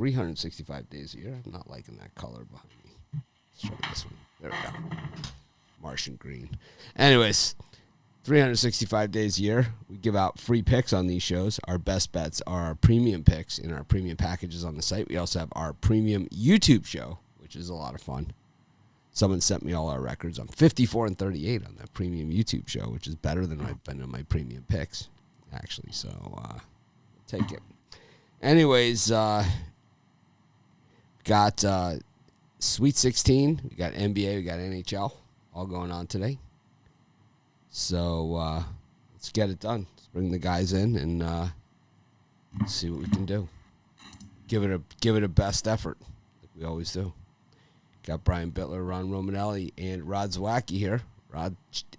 365 days a year. I'm not liking that color behind me. Let's try this one. There we go. Martian green. Anyways, 365 days a year. We give out free picks on these shows. Our best bets are our premium picks in our premium packages on the site. We also have our premium YouTube show, which is a lot of fun. Someone sent me all our records. I'm 54-38 on that premium YouTube show, which is better than I've been on my premium picks, actually. So take it. Anyways, got Sweet 16. We got NBA. We got NHL all going on today. So let's get it done. Let's bring the guys in and see what we can do. Give it a best effort, like we always do. Got Brian Bittler, Ron Romanelli, and Rod Zwacky here. Rod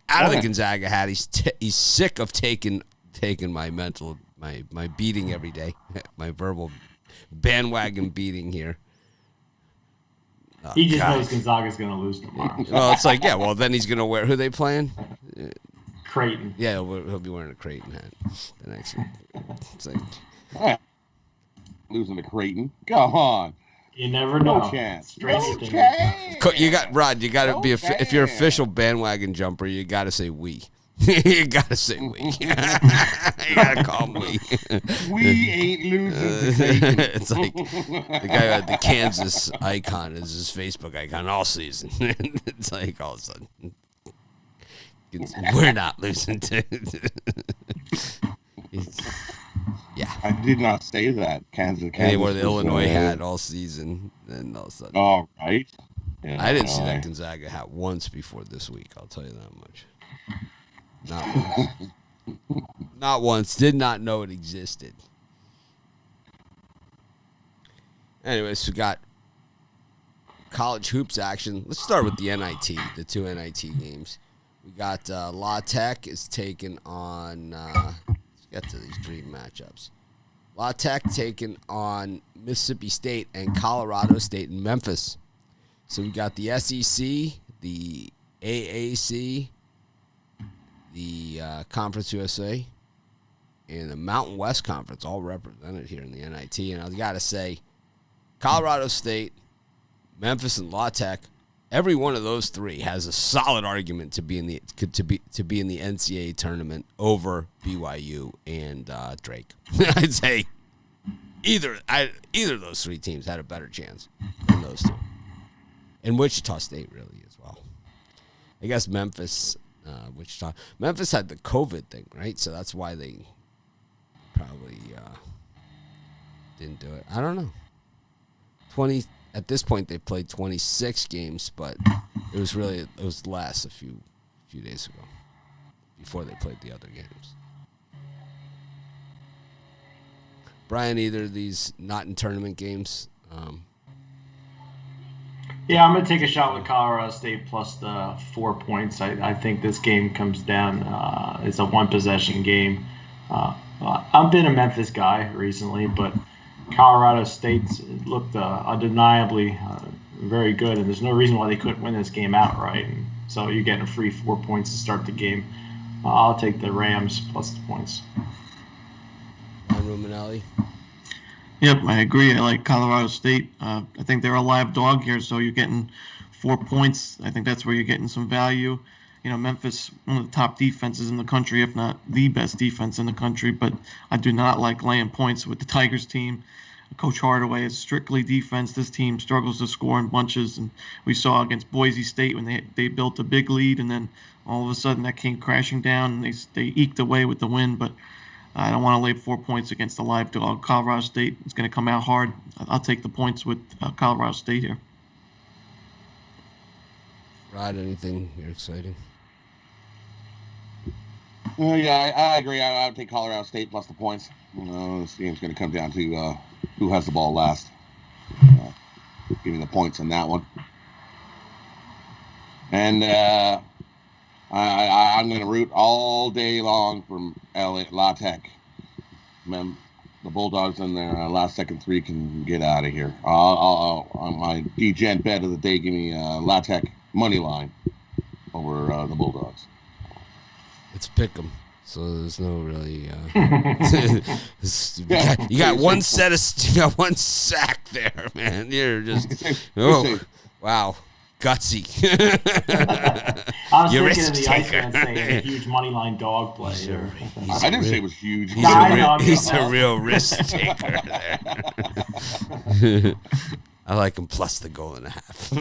out of the Gonzaga hat. He's sick of taking my beating every day, my verbal bandwagon beating here. He just knows Gonzaga's going to lose tomorrow. Well, it's like, yeah, well, then he's going to wear, who are they playing? Creighton. Yeah, he'll be wearing a Creighton hat the next week. It's like, losing to Creighton. Go on. You never know. No chance. No chance. You got Rod. You got to be if you're official bandwagon jumper. You got to say we. You got to say we. You got to call me. We ain't losing. It's like the guy who had the Kansas icon as his Facebook icon all season. It's like all of a sudden we're not losing to. Yeah. I did not say that. Kansas. They wore the Illinois hat all season, then all of a sudden. All right. Yeah, I didn't see that Gonzaga hat once before this week. I'll tell you that much. Not once. Not once. Did not know it existed. Anyways, we got college hoops action. Let's start with the NIT, the two NIT games. We got La Tech is taking on. Let's get to these dream matchups. La Tech taking on Mississippi State and Colorado State in Memphis. So we got the SEC, the AAC, the Conference USA, and the Mountain West Conference all represented here in the NIT. And I got to say, Colorado State, Memphis, and La Tech, every one of those three has a solid argument to be in the NCAA tournament over BYU and Drake. I'd say either of those three teams had a better chance than those two. And Wichita State really as well. I guess Memphis had the COVID thing, right? So that's why they probably didn't do it. I don't know. At this point, they played 26 games, but it was less a few days ago before they played the other games. Brian, either of these not in tournament games? Yeah, I'm going to take a shot with Colorado State plus the 4 points. I think this game comes down. It's a one-possession game. I've been a Memphis guy recently, but Colorado State looked undeniably very good, and there's no reason why they couldn't win this game outright. And so you're getting a free 4 points to start the game. I'll take the Rams plus the points. Ruminelli. Yep, I agree. I like Colorado State. I think they're a live dog here, so you're getting 4 points. I think that's where you're getting some value. You know, Memphis, one of the top defenses in the country, if not the best defense in the country, but I do not like laying points with the Tigers team. Coach Hardaway is strictly defense. This team struggles to score in bunches, and we saw against Boise State when they built a big lead, and then all of a sudden that came crashing down, and they eked away with the win, but I don't want to lay 4 points against the live dog. Colorado State is going to come out hard. I'll take the points with Colorado State here. Rod, anything you're exciting? Yeah, I agree. I would take Colorado State plus the points. This game's going to come down to who has the ball last. Give me the points on that one. And I'm going to root all day long from La Tech. The Bulldogs in their last second three can get out of here. On my D-Gen bet of the day, give me La Tech money line over the Bulldogs. Let's pick them. So there's no really. You got one sack there, man. You're just wow, gutsy. I was You're thinking of the risk-taker. Iceman saying a huge money line dog play. I didn't say it was huge. He's a real risk taker there. I like him plus the goal and a half.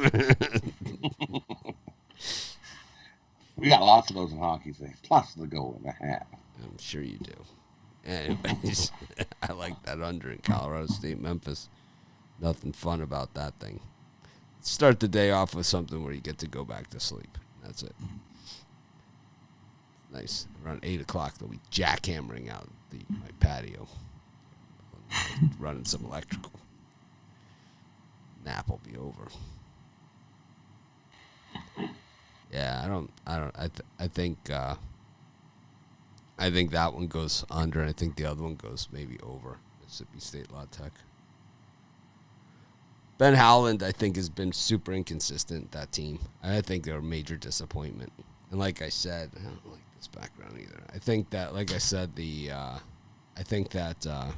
We got lots of those in hockey things. Plus the goal and a half. I'm sure you do. Anyways, I like that under in Colorado State, Memphis. Nothing fun about that thing. Start the day off with something where you get to go back to sleep. That's it. Nice. Around 8 o'clock, they'll be jackhammering out my patio. Running some electrical. Nap will be over. Yeah, I think that one goes under, and I think the other one goes maybe over. Mississippi State La Tech. Ben Howland, I think, has been super inconsistent, that team. I think they're a major disappointment. And like I said, I don't like this background either. I think that, like I said, I think the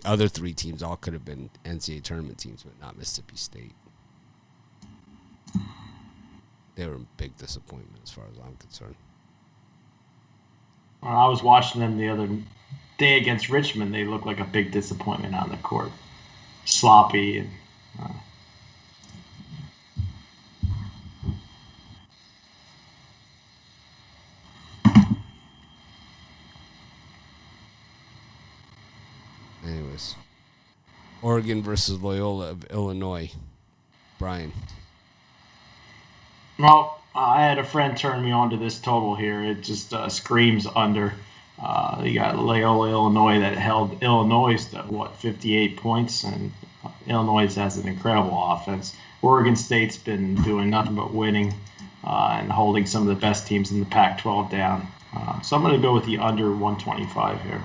other three teams all could have been NCAA tournament teams, but not Mississippi State. They were a big disappointment as far as I'm concerned. I was watching them the other day against Richmond. They looked like a big disappointment on the court. Sloppy and anyways, Oregon versus Loyola of Illinois. Brian. Well, I had a friend turn me on to this total here. It just screams under. You got Loyola, Illinois, that held Illinois to 58 points, and Illinois has an incredible offense. Oregon State's been doing nothing but winning and holding some of the best teams in the Pac-12 down. So I'm going to go with the under 125 here.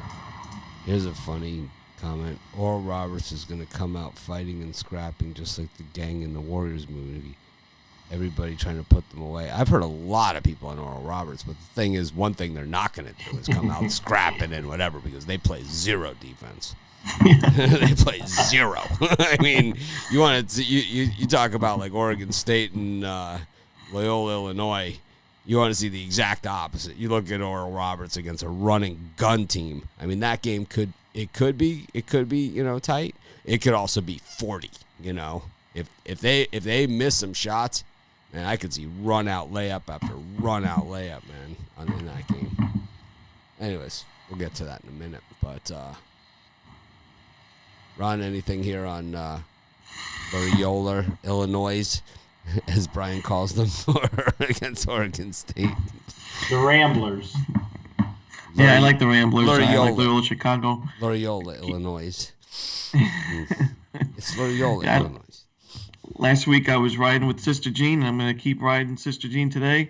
Here's a funny comment. Oral Roberts is going to come out fighting and scrapping just like the gang in the Warriors movie. Everybody trying to put them away. I've heard a lot of people on Oral Roberts, but the thing is, one thing they're not going to do is come out scrapping and whatever, because they play zero defense. They play zero. I mean, you want to you talk about like Oregon State and Loyola, Illinois. You want to see the exact opposite. You look at Oral Roberts against a running gun team. I mean, that game could be tight. It could also be 40. If they miss some shots. Man, I could see run out layup after run out layup, man, in that game. Anyways, we'll get to that in a minute. But, Ron, anything here on Loyola, Illinois, as Brian calls them, against Oregon State? The Ramblers. Yeah, I like the Ramblers. I like Loyola Chicago. Loyola, Illinois. It's Loyola, Illinois. Last week I was riding with Sister Jean, and I'm going to keep riding Sister Jean today.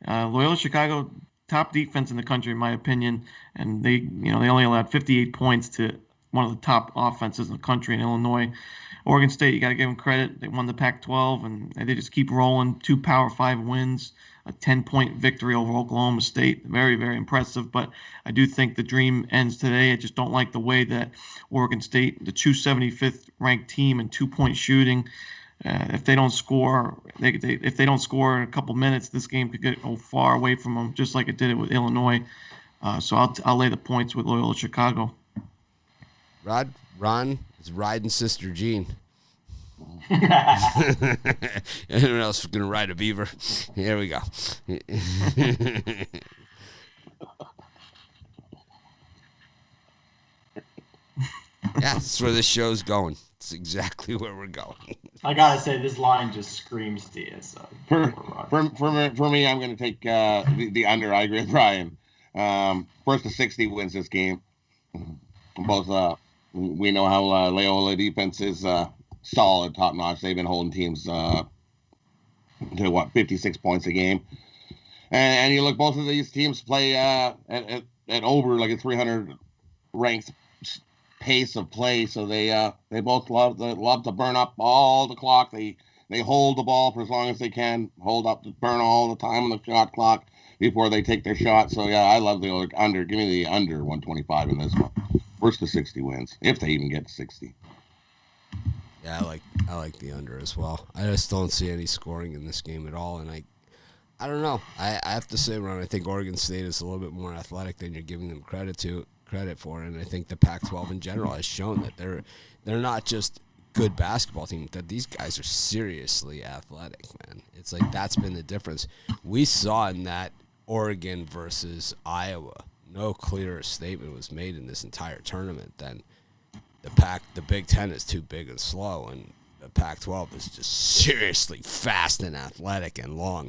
Loyola Chicago, top defense in the country, in my opinion, and they only allowed 58 points to one of the top offenses in the country in Illinois. Oregon State, you got to give them credit. They won the Pac-12, and they just keep rolling. 2 Power 5 wins, a 10-point victory over Oklahoma State. Very, very impressive. But I do think the dream ends today. I just don't like the way that Oregon State, the 275th ranked team in 2-point shooting, if they don't score, if they don't score in a couple minutes, this game could go far away from them, just like it did it with Illinois. So I'll lay the points with Loyola Chicago. Ron is riding Sister Jean. Anyone else is going to ride a beaver? Here we go. Yeah, that's where this show's going. It's exactly where we're going. I gotta say, this line just screams to you. So for me, I'm going to take the under. I agree with Brian. First to 60 wins this game. Both we know how Loyola defense is solid, top notch. They've been holding teams to 56 points a game. And you look, both of these teams play at over like a 300 ranked pace of play, so they both love to burn up all the clock. They hold the ball for as long as they can, hold up to burn all the time on the shot clock. before they take their shot. So yeah, I love the under. Give me the under 125 in this one. First to 60 wins, if they even get to 60. Yeah, I like the under as well. I just don't see any scoring in this game at all, and I don't know. I have to say, Ron, I think Oregon State is a little bit more athletic than you're giving them credit for, and I think the Pac-12 in general has shown that they're not just good basketball team, that these guys are seriously athletic, man. It's like that's been the difference. We saw in that Oregon versus Iowa, no clearer statement was made in this entire tournament than the Big Ten is too big and slow, and the Pac-12 is just seriously fast and athletic and long.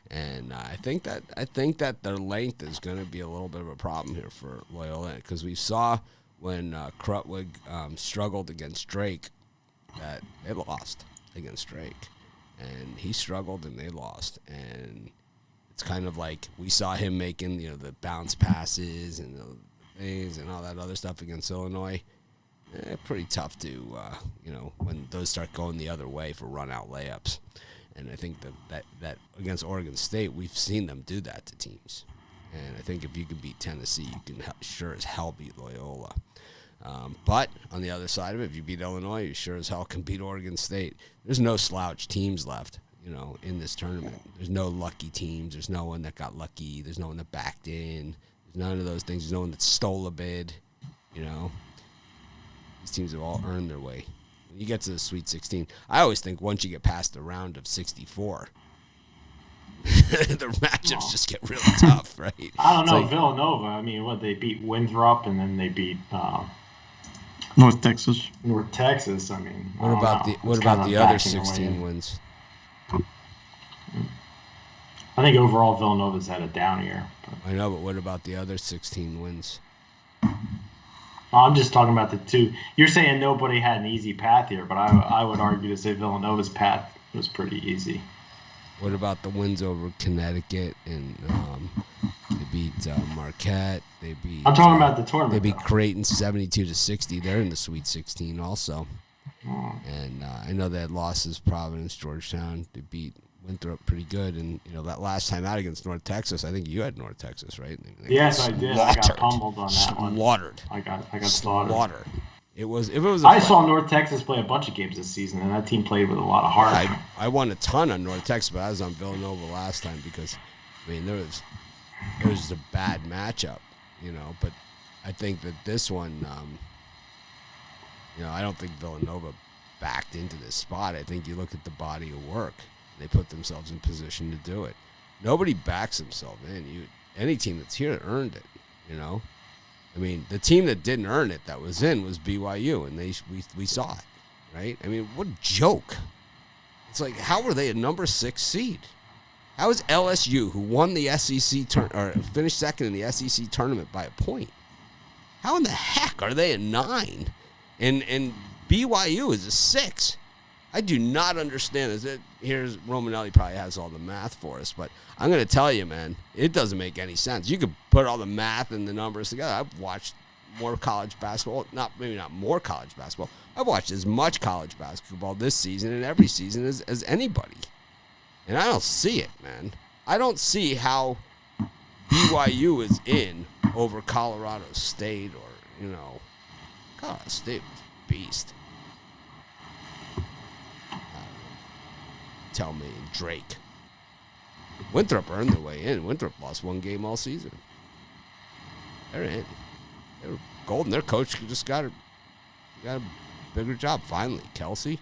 And I think that their length is going to be a little bit of a problem here for Loyola, because we saw when Krutwig struggled against Drake that they lost against Drake, and he struggled and they lost. And it's kind of like we saw him making the bounce passes and the things and all that other stuff against Illinois. Pretty tough to when those start going the other way for run out layups. And I think that against Oregon State, we've seen them do that to teams. And I think if you can beat Tennessee, you can sure as hell beat Loyola. But on the other side of it, if you beat Illinois, you sure as hell can beat Oregon State. There's no slouch teams left, in this tournament. There's no lucky teams. There's no one that got lucky. There's no one that backed in. There's none of those things. There's no one that stole a bid. These teams have all earned their way. You get to the Sweet 16. I always think once you get past the round of 64, the matchups just get really tough, right? I don't know, Villanova. I mean, they beat Winthrop and then they beat North Texas. North Texas. I mean, what about the other 16 wins? I think overall Villanova's had a down year. I know, but what about the other 16 wins? I'm just talking about the two. You're saying nobody had an easy path here, but I would argue to say Villanova's path was pretty easy. What about the wins over Connecticut and they beat Marquette? I'm talking about the tournament. They beat Creighton 72-60. They're in the Sweet 16 also. Oh. And I know they had losses. Providence, Georgetown. They beat Winthrop pretty good, and that last time out against North Texas, I think you had North Texas, right? Yes, I did. I got pummeled on that one. Slaughtered. I got slaughtered. I saw North Texas play a bunch of games this season, and that team played with a lot of heart. I won a ton on North Texas, but I was on Villanova last time because, there was a bad matchup, But I think that this one, I don't think Villanova backed into this spot. I think you look at the body of work. They put themselves in position to do it. Nobody backs themselves in. Any team that's here earned it, the team that didn't earn it that was in was BYU, and we saw it, right? What a joke. It's like, how were they a number 6 seed? How is LSU, who won the SEC or finished second in the SEC tournament by a point, how in the heck are they a 9? And BYU is a 6? I do not understand this. Here's Romanelli probably has all the math for us, but I'm going to tell you, man, it doesn't make any sense. You could put all the math and the numbers together. I've watched more college basketball, maybe not more college basketball. I've watched as much college basketball this season and every season as anybody. And I don't see it, man. I don't see how BYU is in over Colorado State or, Colorado State was a beast. Tell me, Drake. Winthrop earned their way in. Winthrop lost one game all season. They're in. They were golden. Their coach just got a bigger job finally. Kelsey.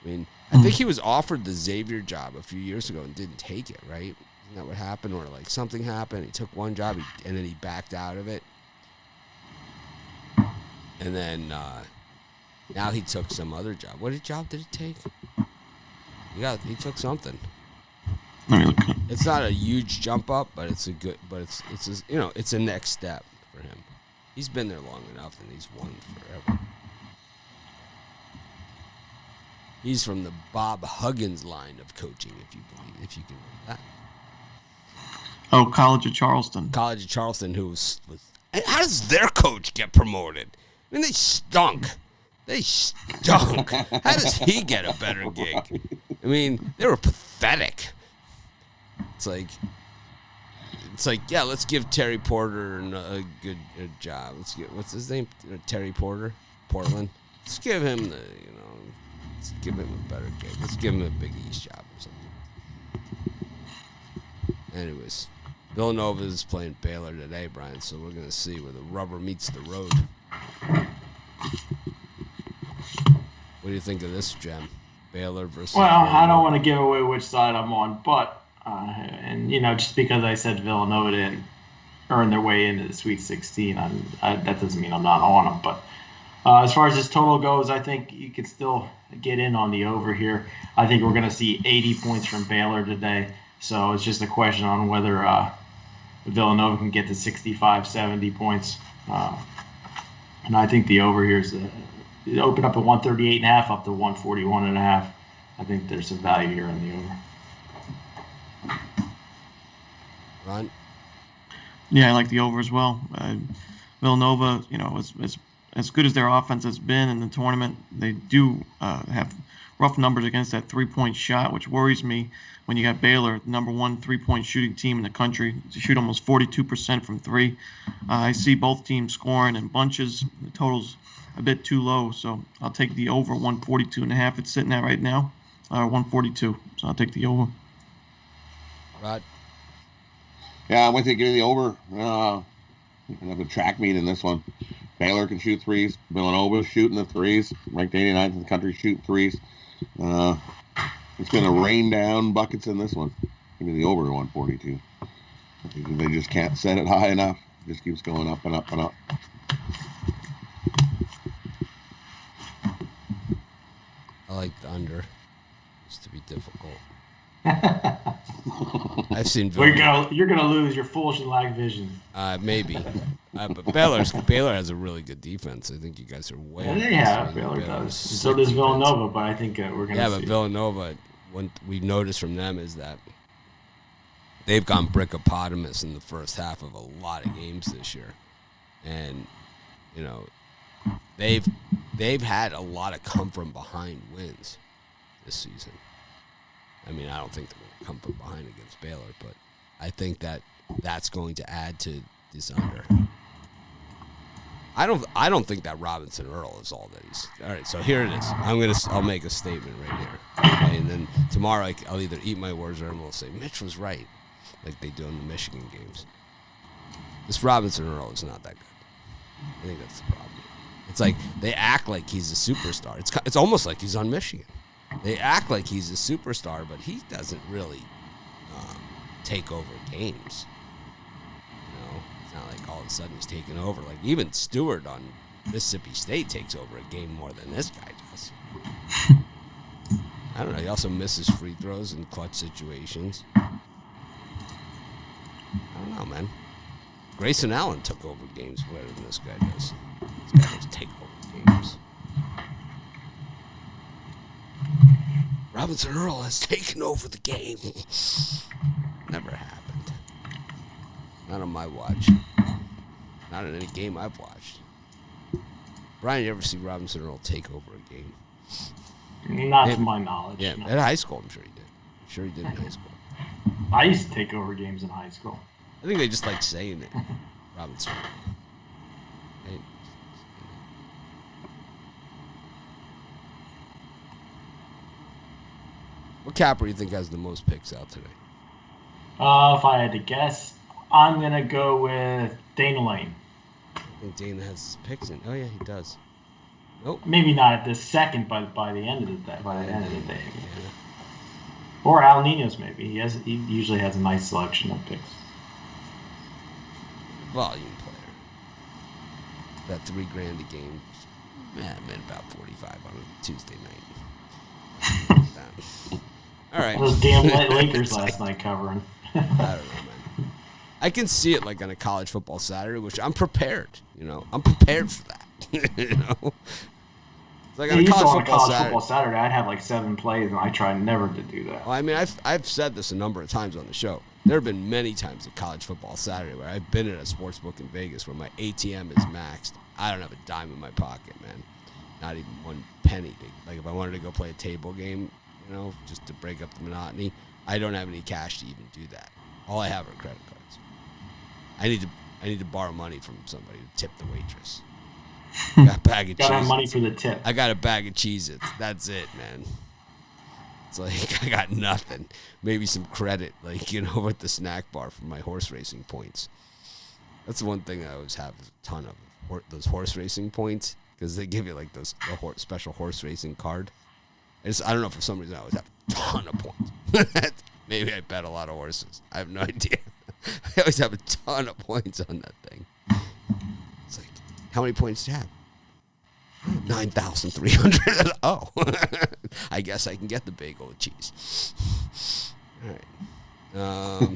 I think he was offered the Xavier job a few years ago and didn't take it, right? Isn't that what happened? Or something happened. He took one job and then he backed out of it. And then now he took some other job. What job did he take? He took something. Let me look. It's not a huge jump up, but it's it's a next step for him. He's been there long enough, and he's won forever. He's from the Bob Huggins line of coaching, if you can read that. Oh, College of Charleston. College of Charleston, how does their coach get promoted? They stunk. They stunk. How does he get a better gig? They were pathetic. It's like It's like, yeah, let's give Terry Porter a good job. Let's get, what's his name? Terry Porter, Portland. Let's give him let's give him a better gig. Let's give him a Big East job or something. Anyways, Villanova is playing Baylor today, Brian, so we're going to see where the rubber meets the road. What do you think of this, Gem? Baylor versus Villanova? I don't want to give away which side I'm on, but just because I said Villanova didn't earn their way into the Sweet 16, that doesn't mean I'm not on them. But as far as this total goes, I think you can still get in on the over here. I think we're going to see 80 points from Baylor today. So it's just a question on whether Villanova can get to 65, 70 points. And I think the over here is it opened up at 138.5 up to 141.5. I think there's some value here in the over. Ron? Yeah, I like the over as well. Villanova, as good as their offense has been in the tournament, they do have rough numbers against that three-point shot, which worries me when you got Baylor, number one three-point shooting team in the country, to shoot almost 42% from three. I see both teams scoring in bunches. The total's a bit too low, so I'll take the over 142.5. It's sitting at right now, 142. So I'll take the over. Rod? Yeah, I'm with you. Give me the over. Have a track meet in this one. Baylor can shoot threes. Villanova's shooting the threes. Ranked 89th in the country shooting threes. It's going to rain down buckets in this one. Give me the over 142. They just can't set it high enough. It just keeps going up and up and up. I like the under. Just to be difficult. I've seen Villanova. You're gonna lose. You're foolish and lack vision. Maybe. But Baylor has a really good defense. I think you guys are way. Yeah, Baylor does. So does Villanova, but I think we're gonna. Yeah, but Villanova, what we've noticed from them is that they've gone brickopotamus in the first half of a lot of games this year, and they've had a lot of come from behind wins this season. I mean, I don't think they're going to come from behind against Baylor, but I think that's going to add to this under. I don't think that Robinson Earl is all that he's. All right, so here it is. I'll make a statement right here, okay? And then tomorrow I'll either eat my words or everyone will say Mitch was right, like they do in the Michigan games. This Robinson Earl is not that good. I think that's the problem. It's like they act like he's a superstar. It's almost like he's on Michigan. They act like he's a superstar, but he doesn't really take over games. It's not like all of a sudden he's taking over. Like even Stewart on Mississippi State takes over a game more than this guy does. I don't know. He also misses free throws in clutch situations. I don't know, man. Grayson Allen took over games better than this guy does. This guy doesn't take over games. Robinson Earl has taken over the game. Never happened. Not on my watch. Not in any game I've watched. Brian, you ever see Robinson Earl take over a game? Not to my knowledge. Yeah, no. at high school, I'm sure he did. I'm sure he did in high school. I used to take over games in high school. I think they just like saying it. Robinson Earl. Hey. What capper do you think has the most picks out today? If I had to guess, I'm going to go with Dana Lane. I think Dana has his picks in. Oh, yeah, he does. Nope. Maybe not at the second, but by the end of the day. Yeah. Or Al Ninos, maybe. He usually has a nice selection of picks. Volume player. That $3,000 a game. Man, about 45 on a Tuesday night. All right. Those damn Lakers last night covering. I don't know, man. I can see it like on a college football Saturday, which I'm prepared. I'm prepared for that. It's like on a college football Saturday, I'd have like 7 plays, and I try never to do that. Well, I mean, I've said this a number of times on the show. There have been many times at college football Saturday where I've been at a sports book in Vegas where my ATM is maxed. I don't have a dime in my pocket, man. Not even one penny. Like if I wanted to go play a table game, just to break up the monotony, I don't have any cash to even do that. All I have are credit cards. I need to borrow money from somebody to tip the waitress. I got a bag of Gotta have Cheez-Its. money for the tip. I got a bag of Cheez-Its. That's it, man. It's like I got nothing. Maybe some credit, like, with the snack bar for my horse racing points. That's the one thing I always have is a ton of those horse racing points because they give you like the special horse racing card. I don't know, for some reason I always have a ton of points. Maybe I bet a lot of horses. I have no idea. I always have a ton of points on that thing. It's like, how many points do you have? 9,300. Oh, I guess I can get the bagel with cheese. All right.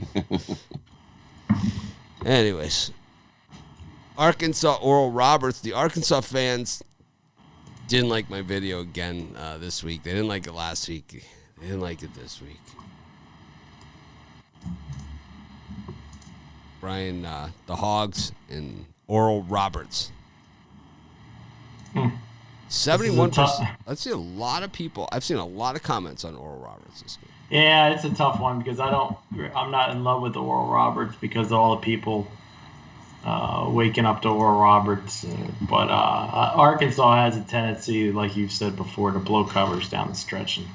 Anyways, Arkansas Oral Roberts. The Arkansas fans didn't like my video again this week. They didn't like it last week. They didn't like it this week. Brian, the Hogs and Oral Roberts. 71%. I've seen a lot of people. I've seen a lot of comments on Oral Roberts this week. Yeah, it's a tough one because I'm not in love with the Oral Roberts because of all the people waking up to Oral Roberts. But Arkansas has a tendency, like you've said before, to blow covers down the stretch, and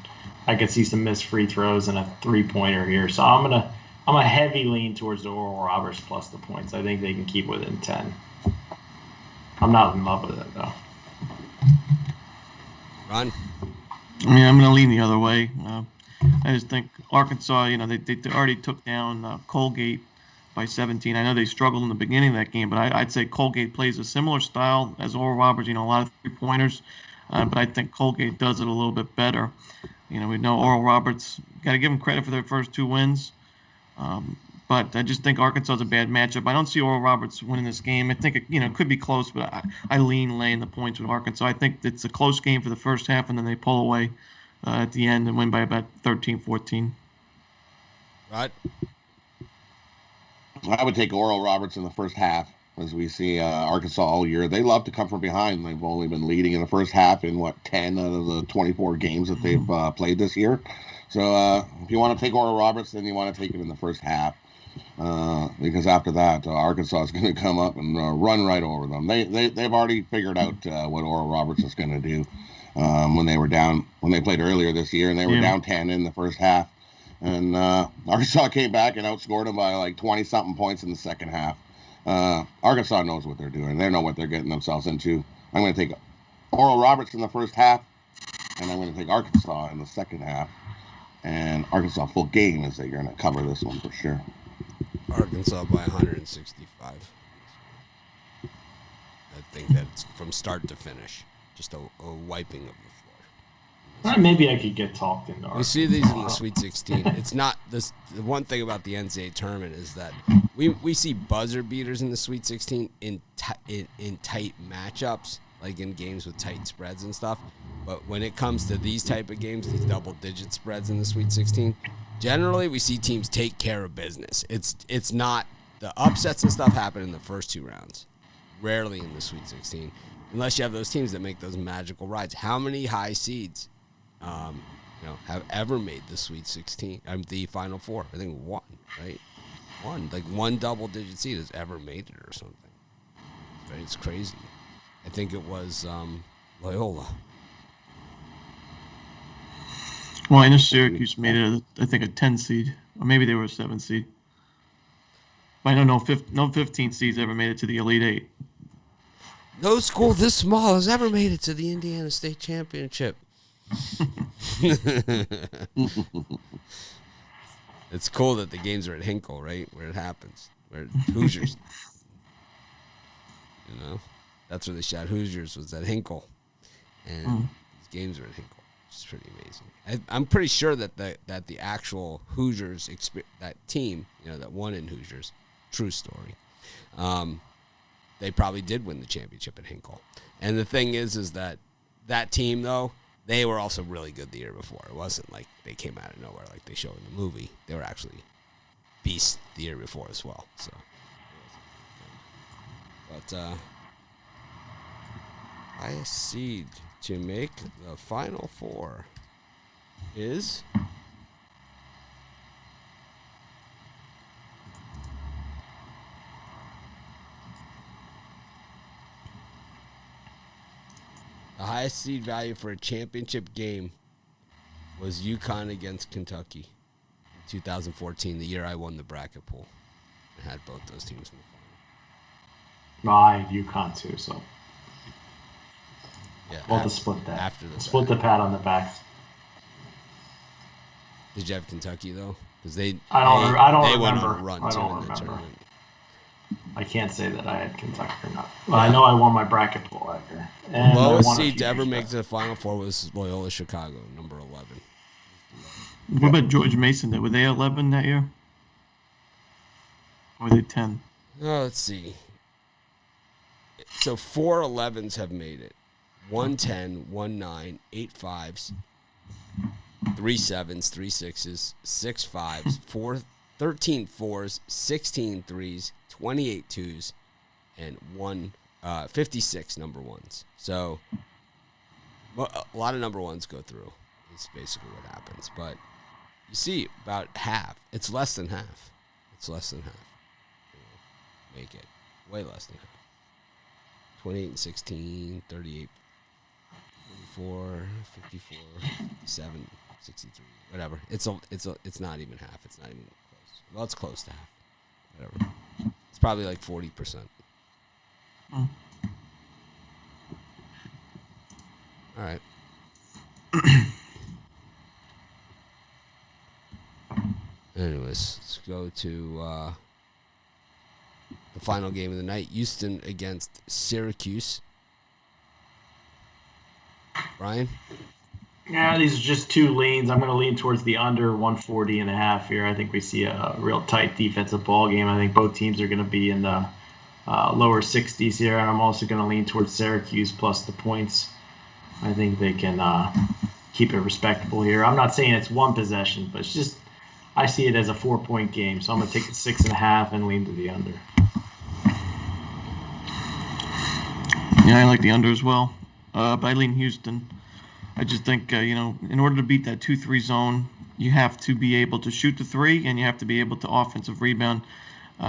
I could see some missed free throws and a 3-pointer here. So I'm a heavy lean towards the Oral Roberts plus the points. I think they can keep within 10. I'm not in love with it though. Ron? I mean, I'm going to lean the other way. I just think Arkansas, they already took down Colgate by 17. I know they struggled in the beginning of that game, but I'd say Colgate plays a similar style as Oral Roberts, a lot of three-pointers. But I think Colgate does it a little bit better. We know Oral Roberts, got to give them credit for their first 2 wins. But I just think Arkansas is a bad matchup. I don't see Oral Roberts winning this game. I think it could be close, but I lean laying the points with Arkansas. I think it's a close game for the first half, and then they pull away at the end and win by about 13-14. Right. I would take Oral Roberts in the first half, as we see Arkansas all year. They love to come from behind. They've only been leading in the first half in 10 out of the 24 games that they've played this year. So if you want to take Oral Roberts, then you want to take it in the first half. Because after that, Arkansas is going to come up and run right over them. They've already figured out what Oral Roberts is going to do when they played earlier this year, and they were down 10 in the first half. And Arkansas came back and outscored them by like 20-something points in the second half. Arkansas knows what they're doing. They know what they're getting themselves into. I'm going to take Oral Roberts in the first half, and I'm going to take Arkansas in the second half. And Arkansas full game is they're going to cover this one for sure. Arkansas by 165. I think that's from start to finish. Just a wiping of the floor. Maybe I could get talked into Arkansas. We see these in the Sweet 16. It's not this. The one thing about the NCAA tournament is that we see buzzer beaters in the Sweet 16 in tight matchups, like in games with tight spreads and stuff. But when it comes to these type of games, these double-digit spreads in the Sweet 16, generally we see teams take care of business. It's not the upsets and stuff happen in the first 2 rounds, rarely in the Sweet 16, unless you have those teams that make those magical rides. How many high seeds, have ever made the Sweet 16? The Final Four. I think 1, right? 1, like 1 double-digit seed has ever made it or something. Right? It's crazy. I think it was Loyola. Well, I know Syracuse made it, I think, a 10 seed, or maybe they were a 7 seed. But I don't know, no 15 seeds ever made it to the Elite 8. No school this small has ever made it to the Indiana State Championship. It's cool that the games are at Hinkle, right? Where it happens. Where Hoosiers. That's where they shot Hoosiers, was at Hinkle. And these games are at Hinkle. It's pretty amazing. I'm pretty sure that the actual Hoosiers, that team, that won in Hoosiers, true story, they probably did win the championship at Hinkle. And the thing is that team, though, they were also really good the year before. It wasn't like they came out of nowhere like they show in the movie. They were actually beasts the year before as well. So, but highest seed to make the Final Four is highest seed value for a championship game was UConn against Kentucky in 2014, the year I won the bracket pool. I had both those teams in the final. I had UConn too, so Yeah, we'll have to split that. After the split the pat on the back. Did you have Kentucky though? Because I don't they remember. went on a run I too don't in the remember. tournament. I can't say that I had Kentucky or not. Well, I know I won my bracket pool that year. The lowest seed to ever make it to the Final Four was Loyola Chicago, number 11. What about George Mason? Were they 11 that year? Or were they 10? Oh, let's see. So 4 11s have made it. 1 10, 1 9, 8 5s, 3 7s, 3 6s, 6 5s, 13 4s, 16 3s, 28 2s, and 56 number 1s. So a lot of number 1s go through. It's basically what happens. But you see about half. It's less than half. It's less than half. Make it way less than half. 28 and 16, 38, 44, 54, 57, 63, whatever. It's not even half. It's not even close. Well, it's close to half. Whatever. It's probably like 40%. Mm. All right. Anyways, let's go to the final game of the night. Houston against Syracuse. Brian? Yeah, these are just two leans. I'm going to lean towards the under 140.5 here. I think we see a real tight defensive ball game. I think both teams are going to be in the lower 60s here, and I'm also going to lean towards Syracuse plus the points. I think they can keep it respectable here. I'm not saying it's one possession, but it's just I see it as a 4-point game, so I'm going to take the 6.5 and lean to the under. Yeah, I like the under as well. But I lean Houston. I just think, in order to beat that 2-3 zone, you have to be able to shoot the three, and you have to be able to offensive rebound.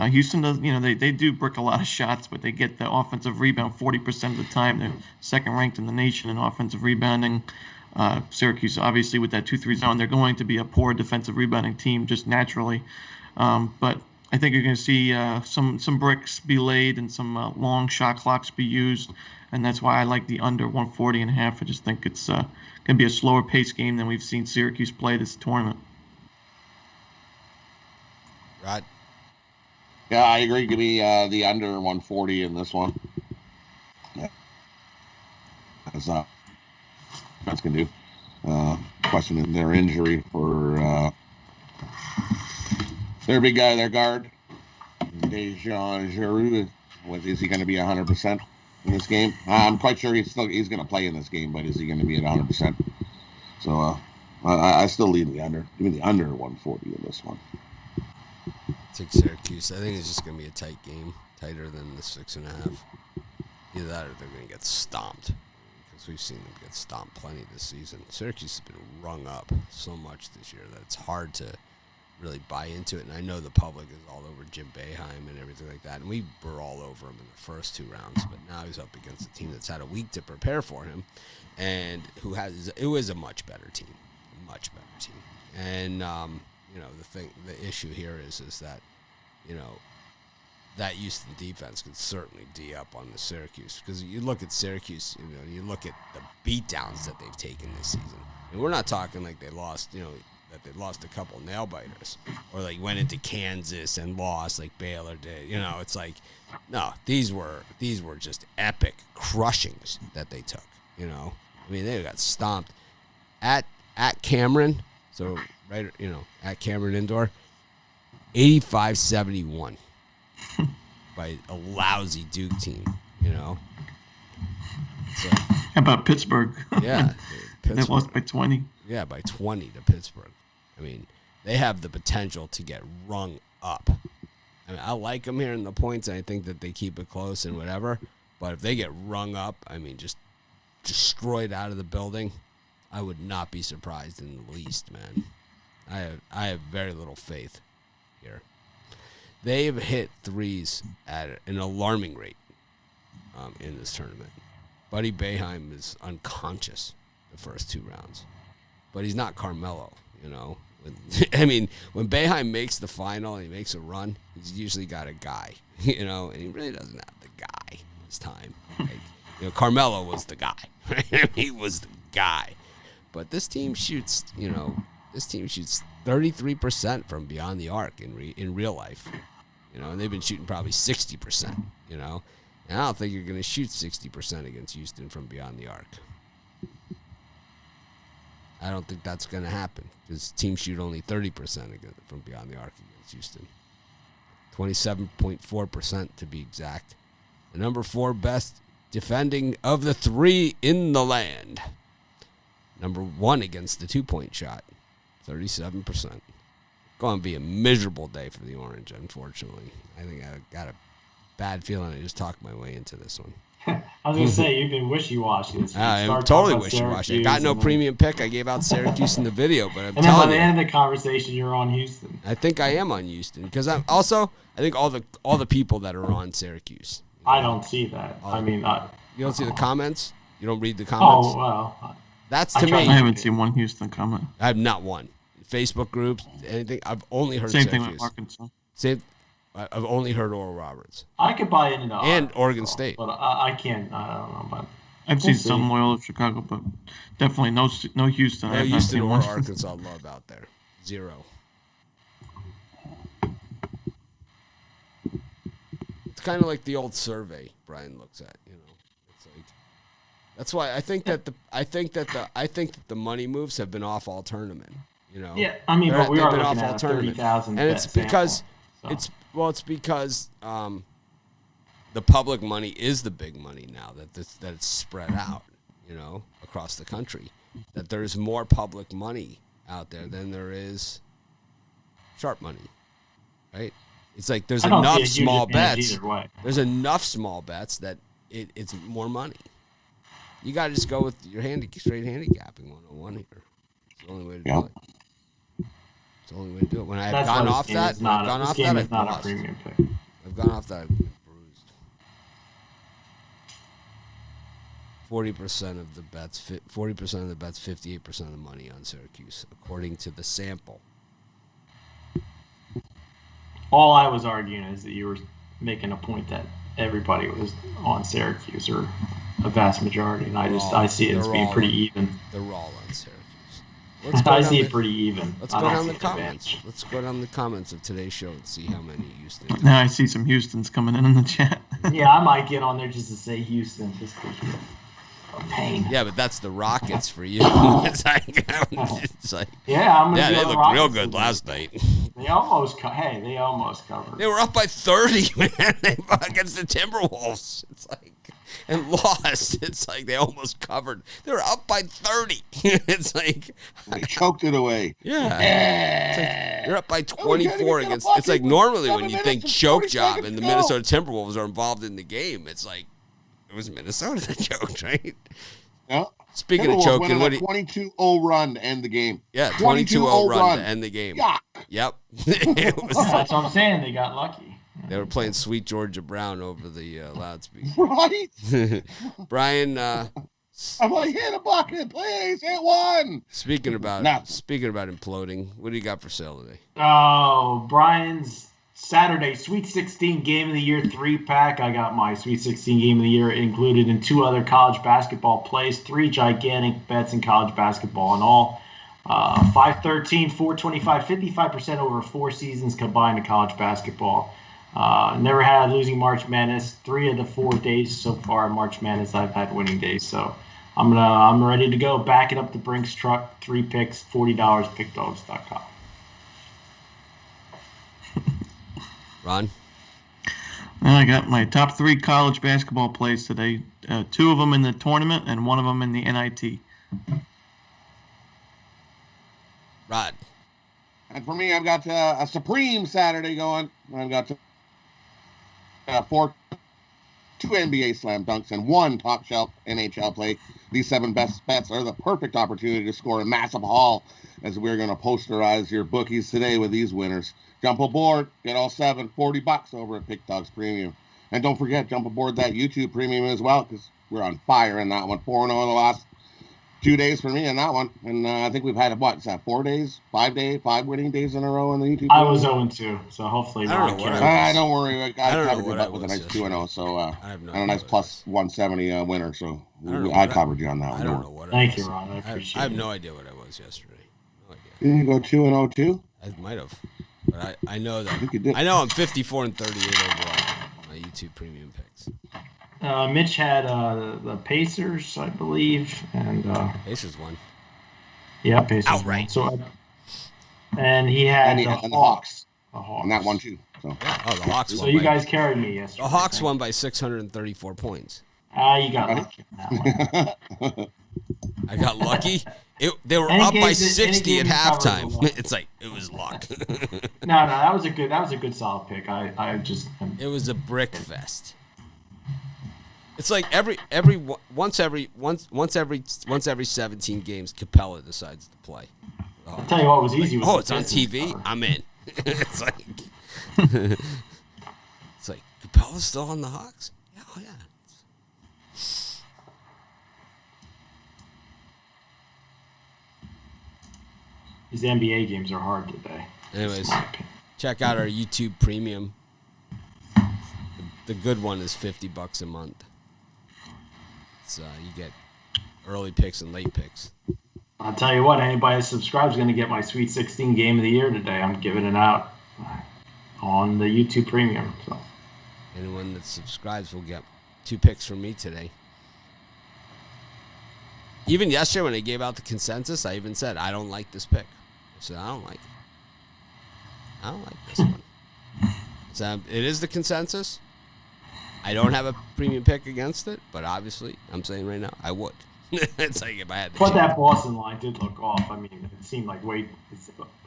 Houston does, they do brick a lot of shots, but they get the offensive rebound 40% of the time. They're second ranked in the nation in offensive rebounding. Syracuse, obviously, with that 2-3 zone, they're going to be a poor defensive rebounding team just naturally. But I think you're going to see some bricks be laid and some long shot clocks be used, and that's why I like the under 140.5. I just think it's going to be a slower pace game than we've seen Syracuse play this tournament. Rod? Yeah, I agree. Give me the under 140 in this one. Yeah. That's not what can do. Question is their injury for their big guy, their guard, Dejan Giroux. Is he going to be 100% in this game? I'm quite sure he's going to play in this game, but is he going to be at 100%? So I still lead the under. Give me the under 140 in this one. Take Syracuse. I think it's just going to be a tight game, tighter than the 6.5. Either that or they're going to get stomped, because we've seen them get stomped plenty this season. Syracuse has been rung up so much this year that it's hard to really buy into it. And I know the public is all over Jim Boeheim and everything like that, and we were all over him in the first 2 rounds. But now he's up against a team that's had a week to prepare for him, and it was a much better team, And the issue here is that, that Houston defense could certainly D up on the Syracuse, because you look at Syracuse, you look at the beatdowns that they've taken this season, and we're not talking like they lost, that they lost a couple nail biters, or like went into Kansas and lost like Baylor did. It's like, no, these were just epic crushings that they took. They got stomped at Cameron. So right, at Cameron Indoor, 85-71 by a lousy Duke team. So, how about Pittsburgh? Yeah, They lost by 20. Yeah, by 20 to Pittsburgh. They have the potential to get rung up. I like them here in the points, and I think that they keep it close and whatever. But if they get rung up, just destroyed out of the building, I would not be surprised in the least, man. I have very little faith here. They have hit threes at an alarming rate in this tournament. Buddy Boeheim is unconscious the first 2 rounds. But he's not Carmelo, you know. I mean, when Boeheim makes the final and he makes a run, he's usually got a guy, you know, and he really doesn't have the guy this time. Like, you know, Carmelo was the guy, right? He was the guy. But this team shoots, you know, 33% from beyond the arc in real life, you know, and they've been shooting probably 60%, you know. And I don't think you're going to shoot 60% against Houston from beyond the arc. I don't think that's going to happen because teams shoot only 30% from beyond the arc against Houston. 27.4% to be exact. The number 4 best defending of the 3 in the land. Number 1 against the 2-point shot, 37%. Going to be a miserable day for the Orange, unfortunately. I think I got a bad feeling I just talked my way into this one. I was going to say, you've been wishy-washy this week. I'm totally wishy-washy. I got no premium pick. I gave out Syracuse in the video, but I'm telling you. And then by the end of the conversation, you're on Houston. I think I am on Houston because I think all the people that are on Syracuse. I don't see that. You don't see the comments? You don't read the comments? Oh, well. That's to me. I haven't seen one Houston comment. I have not one. Facebook groups, anything. I've only heard Same Syracuse. thing with Arkansas. I've only heard Oral Roberts. I could buy into that. And Oregon State. But I can't. I don't know. But I've seen some Loyola Chicago, but definitely no Houston. No Houston or Arkansas love out there. 0. It's kind of like the old survey Brian looks at, you know. It's like that's why I think that the money moves have been off all tournament, you know. Yeah, I mean, but we are looking at 30,000. And it's because it's because the public money is the big money now that it's spread out, you know, across the country. That there's more public money out there than there is sharp money, right? It's like there's enough small bets. There's enough small bets that it's more money. You got to just go with your straight handicapping 101 here. It's the only way to do it. It's the only way to do it. When I've gone off that, I've gone off that, I've lost. I've gone off that, I've been bruised. 40% of the bets, 58% of the money on Syracuse, according to the sample. All I was arguing is that you were making a point that everybody was on Syracuse, or a vast majority, and I see it as being pretty even. They're all on Syracuse. I see it pretty even. Let's go down the comments. Let's go down the comments of today's show and see how many Houston. Now I see some Houstons coming in the chat. Yeah, I might get on there just to say Houston, just because you're a pain. Yeah, but that's the Rockets for you. It's like yeah, I'm gonna they looked Rockets real good last night. They almost covered. They were up by 30, man, against the Timberwolves. It's like, and lost. It's like they almost covered. They were up by 30. It's like they choked it away. Yeah. It's like you're up by 24 against. It's like normally when you think choke job and the Minnesota Timberwolves are involved in the game, it's like it was Minnesota that choked, right? Yeah. Speaking of choking, what 22-0 run to end the game. Yeah, 22-0 run to end the game. Yuck. Yep. That's what I'm saying. They got lucky. They were playing Sweet Georgia Brown over the loudspeaker. Right. Brian, I'm like, hit a bucket, please, hit one. Speaking about imploding, what do you got for sale today? Oh, Brian's Saturday Sweet 16 Game of the Year 3-pack. I got my Sweet 16 Game of the Year included in 2 other college basketball plays, 3 gigantic bets in college basketball in all. 513, 425, 55% over 4 seasons combined in college basketball. Never had a losing March Madness. 3 of the 4 days so far in March Madness I've had winning days. So I'm ready to go. Backing up the Brinks truck. 3 picks, $40, pickdogs.com. Ron? I got my top 3 college basketball plays today. 2 of them in the tournament and 1 of them in the NIT. Rod? And for me, I've got a Supreme Saturday going. I've got 2 NBA slam dunks and 1 top shelf NHL play. These 7 best bets are the perfect opportunity to score a massive haul, as we're going to posterize your bookies today with these winners. Jump aboard, get all 7, $40 over at Pick Dogs Premium. And don't forget, jump aboard that YouTube Premium as well, because we're on fire in that one. 4-0 in the last 2 days for me in that one. And I think we've had, 4 days, 5 winning days in a row in the YouTube. I was 0-2, so hopefully don't know what don't worry. I covered your butt with a nice 2-0, so and a nice plus 170 winner. So I covered you on that one. I don't know what Thank you, Ron. I appreciate it. I have no idea what I was yesterday. No idea. Didn't you go 2-0 too? I might have. But I know that. I think you did. I know I'm 54 and 38 overall on my YouTube premium picks. Mitch had the Pacers, I believe, and Pacers won. yeah, Pacers Outright. won. So, and he had And the the Hawks. And that one too. So Yeah. Oh, the Hawks won. So you guys carried me yesterday. The Hawks won by 634 points. You got lucky on that one. I got lucky. They were Any up by game 60 at you covered halftime. was luck. It's like it was luck. No, that was a good solid pick. I just It was a brick fest. It's like once every 17 games, Capella decides to play. I'll tell you what was easy. Was It's on TV. I'm in. It's like Capella's still on the Hawks. Yeah, oh yeah. These NBA games are hard today. Anyways, check out our YouTube Premium. The good one is $50 a month. It's you get early picks and late picks. I'll tell you what, anybody that subscribes is going to get my Sweet 16 game of the year today. I'm giving it out on the YouTube Premium. So Anyone that subscribes will get 2 picks from me today. Even yesterday when I gave out the consensus, I even said, I don't like this pick. I said, I don't like it. I don't like this one. So it is the consensus. I don't have a premium pick against it, but obviously, I'm saying right now, I would. It's like if I had the but chance. that Boston line did look off. I mean, it seemed like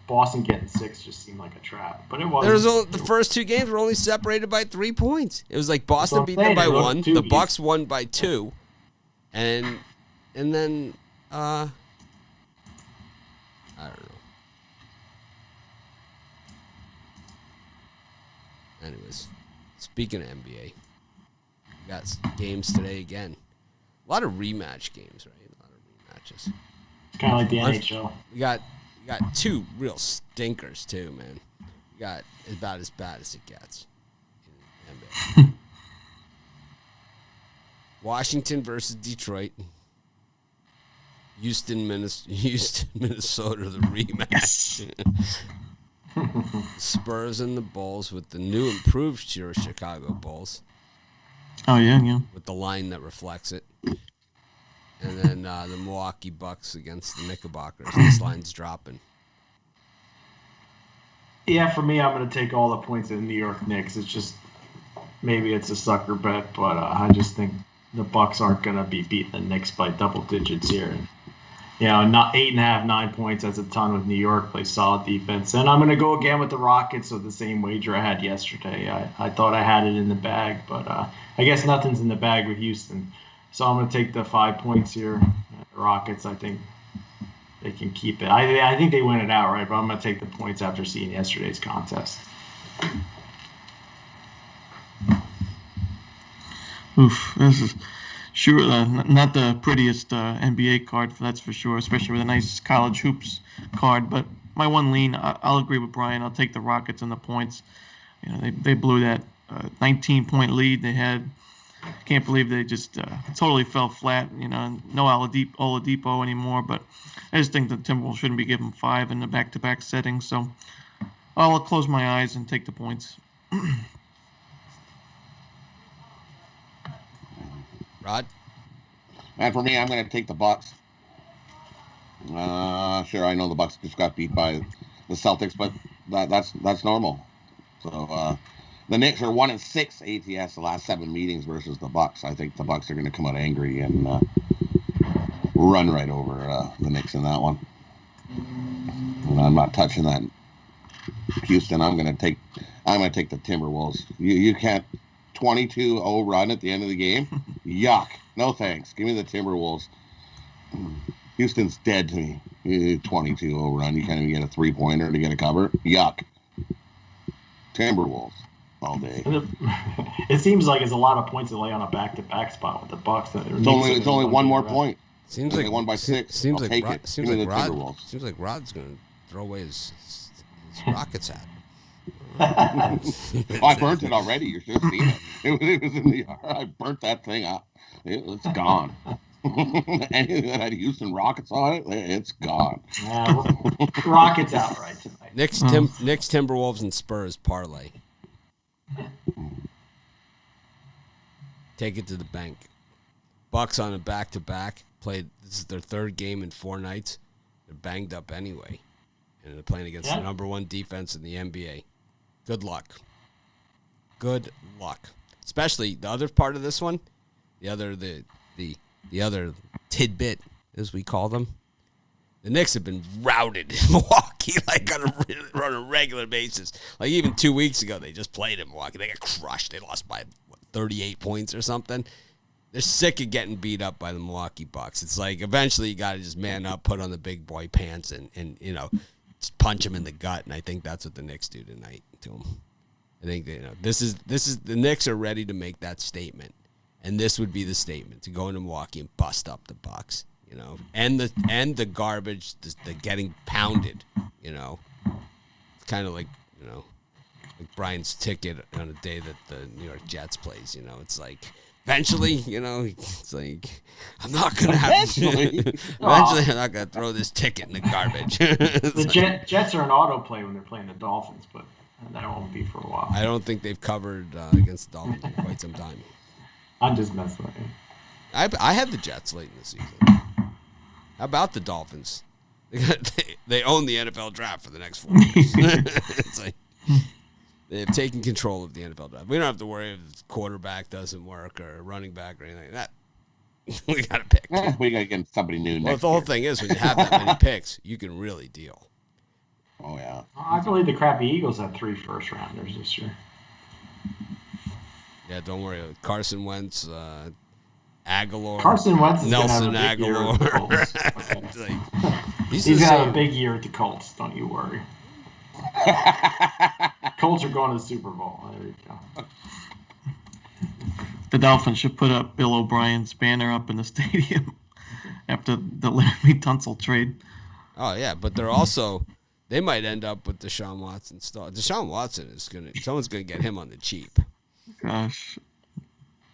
Boston getting 6 just seemed like a trap. But it wasn't. The first 2 games were only separated by 3 points. It was like Boston beat them by It was 1. 2 The games. Bucks won by 2. And then I don't know. Anyways, speaking of NBA, we got games today again. A lot of rematch games, right? A lot of rematches. Kind of like the NHL. We got 2 real stinkers too, man. We got about as bad as it gets in NBA. Washington versus Detroit. Houston, Minnesota, the rematch. Spurs and the Bulls with the new improved Chicago Bulls. Oh, yeah. With the line that reflects it. And then the Milwaukee Bucks against the Knickerbockers. This line's dropping. Yeah, for me, I'm going to take all the points in the New York Knicks. It's just maybe it's a sucker bet, but I just think the Bucks aren't going to be beating the Knicks by double digits here. Not 8.5, 9 points. That's a ton with New York. Play solid defense. And I'm going to go again with the Rockets with the same wager I had yesterday. I thought I had it in the bag, but I guess nothing's in the bag with Houston. So I'm going to take the 5 points here. The Rockets, I think they can keep it. I think they win it outright, but I'm going to take the points after seeing yesterday's contest. Oof, this is sure not the prettiest NBA card, that's for sure, especially with a nice college hoops card. But my one lean, I'll agree with Brian. I'll take the Rockets and the points. They blew that 19-point lead they had. Can't believe they just totally fell flat. No Oladipo anymore. But I just think the Timberwolves shouldn't be given 5 in the back-to-back setting. So I'll close my eyes and take the points. Rod? And for me, I'm going to take the Bucks. Sure, I know the Bucks just got beat by the Celtics, but that's normal. So the Knicks are 1-6 ATS the last 7 meetings versus the Bucks. I think the Bucks are going to come out angry and run right over the Knicks in that one. And I'm not touching that. Houston, I'm going to take the Timberwolves. You can't 22-0 run at the end of the game. Yuck. No thanks. Give me the Timberwolves. Houston's dead to me. 22-0 run. You can't even get a 3-pointer to get a cover. Yuck. Timberwolves. all day. It seems like it's a lot of points to lay on a back-to-back spot with the Bucks. It's only one more point. Seems They like won by 6. Seems I'll like take Rod, it. seems Give me like the Rod. Timberwolves. Seems like Rod's gonna throw away his Rockets hat. I burnt it already. You should have seen it. It was in the yard. I burnt that thing up. It's gone. Anything that had Houston Rockets on it, it's gone. Rockets outright tonight. Knicks, Timberwolves, and Spurs parlay. Take it to the bank. Bucks on a back-to-back. This is their third game in 4 nights. They're banged up anyway. And they're playing against the number 1 defense in the NBA. Good luck. Good luck. Especially the other part of this one, the other tidbit, as we call them. The Knicks have been routed in Milwaukee like on a regular basis. Like even 2 weeks ago, they just played in Milwaukee. They got crushed. They lost by 38 points or something. They're sick of getting beat up by the Milwaukee Bucks. It's like eventually you got to just man up, put on the big boy pants, and just punch them in the gut. And I think that's what the Knicks do tonight to them. I think this is the Knicks are ready to make that statement, and this would be the statement to go into Milwaukee and bust up the Bucks. And the garbage, the getting pounded. It's kind of like like Brian's ticket on a day that the New York Jets plays. It's like. Eventually, it's like I'm not gonna have. Eventually, I'm not gonna throw this ticket in the garbage. The Jets are an autoplay when they're playing the Dolphins, but that won't be for a while. I don't think they've covered against the Dolphins in quite some time. I'm just messing with you. I had the Jets late in the season. How about the Dolphins? They own the NFL draft for the next 4 years. It's like. They have taken control of the NFL draft. We don't have to worry if the quarterback doesn't work or running back or anything like that. We got to pick. We got to get somebody new Well, the whole thing is when you have that many picks, you can really deal. Oh, yeah. I believe the crappy Eagles had 3 first-rounders this year. Yeah, don't worry. Carson Wentz, Aguilar. Carson Wentz is Nelson have a big Aguilar. Year at the Colts. He's going to have a big year at the Colts. Don't you worry. Colts are going to the Super Bowl. There you go. The Dolphins should put up Bill O'Brien's banner up in the stadium after the Laramie Tunsil trade. Oh yeah, but they might end up with Deshaun Watson still. Deshaun Watson someone's gonna get him on the cheap. Gosh,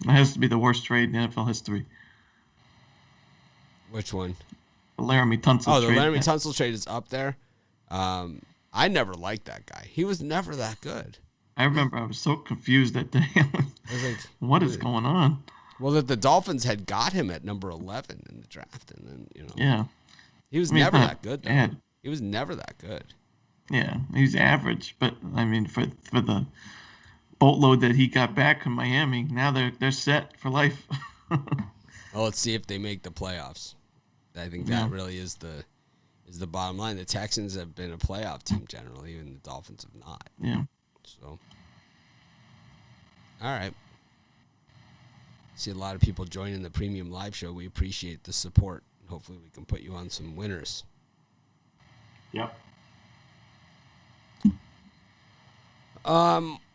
that has to be the worst trade in NFL history. Which one? The Laramie Tunsil trade. Oh, the Laramie Tunsil trade is up there. I never liked that guy. He was never that good. I remember I was so confused that day. I was like, what is going on? Well, that the Dolphins had got him at number 11 in the draft, and then yeah, he was never that good. Though. Bad. He was never that good. Yeah, he's average, but I mean, for the boatload that he got back from Miami, now they're set for life. Well, let's see if they make the playoffs. I think that really is the bottom line. The Texans have been a playoff team generally, and the Dolphins have not. Yeah. So, all right. See a lot of people joining the premium live show. We appreciate the support. Hopefully, we can put you on some winners. Yep.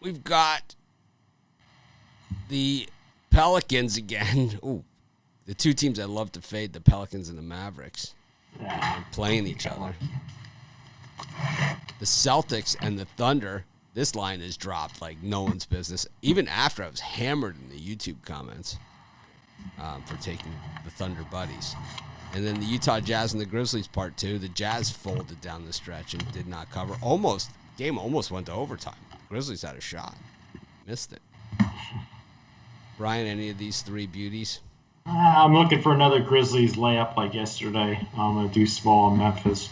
We've got the Pelicans again. Ooh, the two teams I love to fade, the Pelicans and the Mavericks, playing each other. The Celtics and the Thunder, this line is dropped like no one's business. Even after I was hammered in the YouTube comments for taking the Thunder buddies. And then the Utah Jazz and the Grizzlies part 2. The Jazz folded down the stretch and did not cover. Game almost went to overtime. The Grizzlies had a shot. Missed it. Brian, any of these 3 beauties? I'm looking for another Grizzlies layup like yesterday. I'm going to do small in Memphis.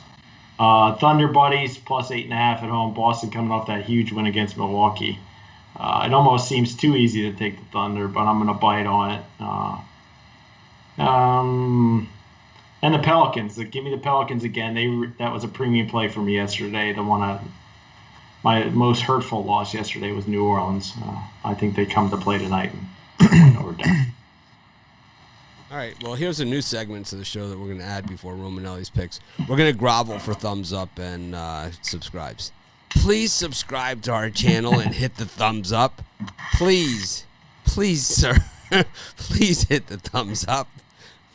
Thunder buddies plus 8.5 at home. Boston coming off that huge win against Milwaukee. It almost seems too easy to take the Thunder, but I'm going to bite on it. And the Pelicans. Give me the Pelicans again. That was a premium play for me yesterday. The one my most hurtful loss yesterday was New Orleans. I think they come to play tonight and win over down. All right, well, here's a new segment to the show that we're going to add before Romanelli's picks. We're going to grovel for thumbs up and subscribes. please subscribe to our channel and hit the thumbs up. Please, sir. Please hit the thumbs up.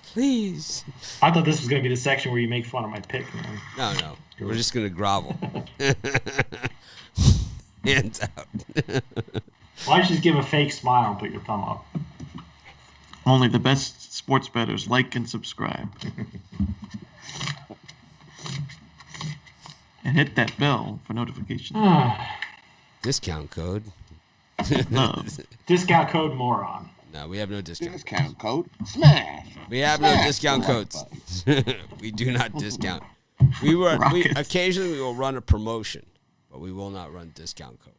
Please. I thought this was going to be the section where you make fun of my pick, man. No. We're just going to grovel. Hands out. Why don't you just give a fake smile and put your thumb up? Only the best sports bettors like and subscribe. And hit that bell for notifications. Discount code. No. Discount code moron. No, we have no discount. Discount code smash. We have no discount codes. We do not discount. Occasionally we will run a promotion, but we will not run discount codes.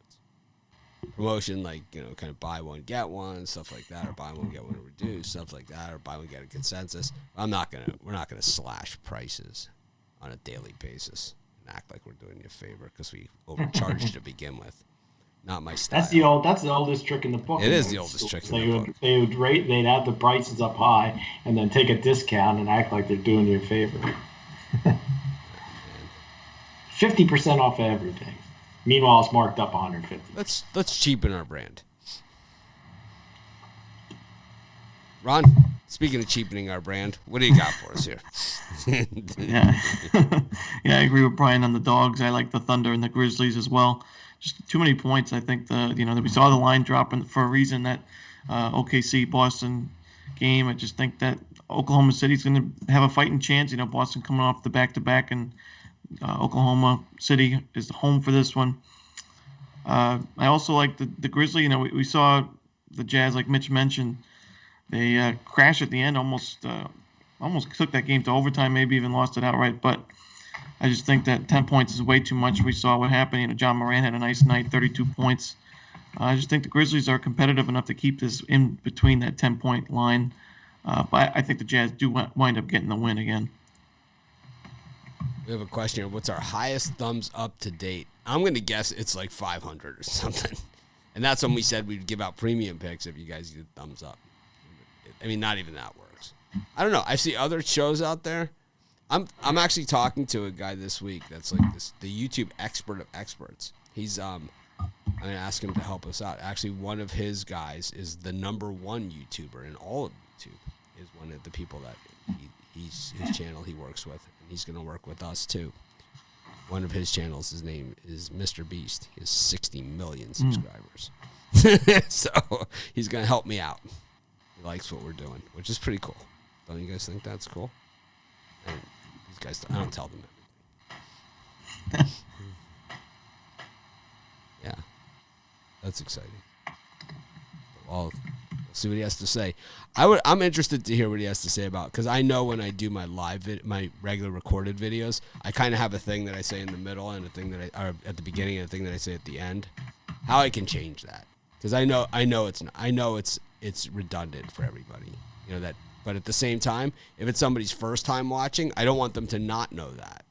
Promotion like, kind of buy one, get one, stuff like that, or buy one, get one reduced, stuff like that, or buy one, get a consensus. We're not gonna slash prices on a daily basis and act like we're doing you a favor because we overcharged to begin with. Not my style. That's the oldest trick in the book. It is the oldest trick in the book. They'd have the prices up high and then take a discount and act like they're doing you a favor. 50% off of everything. Meanwhile, it's marked up 150. Let's cheapen our brand. Ron, speaking of cheapening our brand, what do you got for us here? Yeah. Yeah, I agree with Brian on the Dogs. I like the Thunder and the Grizzlies as well. Just too many points. I think that we saw the line dropping for a reason, that OKC Boston game. I just think that Oklahoma City's going to have a fighting chance. Boston coming off the back-to-back, and Oklahoma City is the home for this one. I also like the Grizzly. We saw the Jazz, like Mitch mentioned. They crashed at the end, almost took that game to overtime, maybe even lost it outright. But I just think that 10 points is way too much. We saw what happened. John Moran had a nice night, 32 points. I just think the Grizzlies are competitive enough to keep this in between that 10-point line. But I think the Jazz do wind up getting the win again. We have a question here. What's our highest thumbs up to date? I'm going to guess it's like 500 or something. And that's when we said we'd give out premium picks if you guys did thumbs up. I mean, not even that works. I don't know. I see other shows out there. I'm actually talking to a guy this week that's like the YouTube expert of experts. He's I'm going to ask him to help us out. Actually, one of his guys is the #1 YouTuber in all of YouTube. Is one of the people that his channel he works with, and he's going to work with us too. One of his channels, his name is Mr. Beast. He has 60 million subscribers. So he's going to help me out. He likes what we're doing, which is pretty cool. Don't you guys think that's cool? And these guys, I don't tell them everything. Yeah, that's exciting. Well, we'll see what he has to say. I'm interested to hear what he has to say about, because I know when I do my my regular recorded videos, I kind of have a thing that I say in the middle and a thing that or at the beginning and a thing that I say at the end. How I can change that, because I know it's redundant for everybody. That. But at the same time, if it's somebody's first time watching, I don't want them to not know that,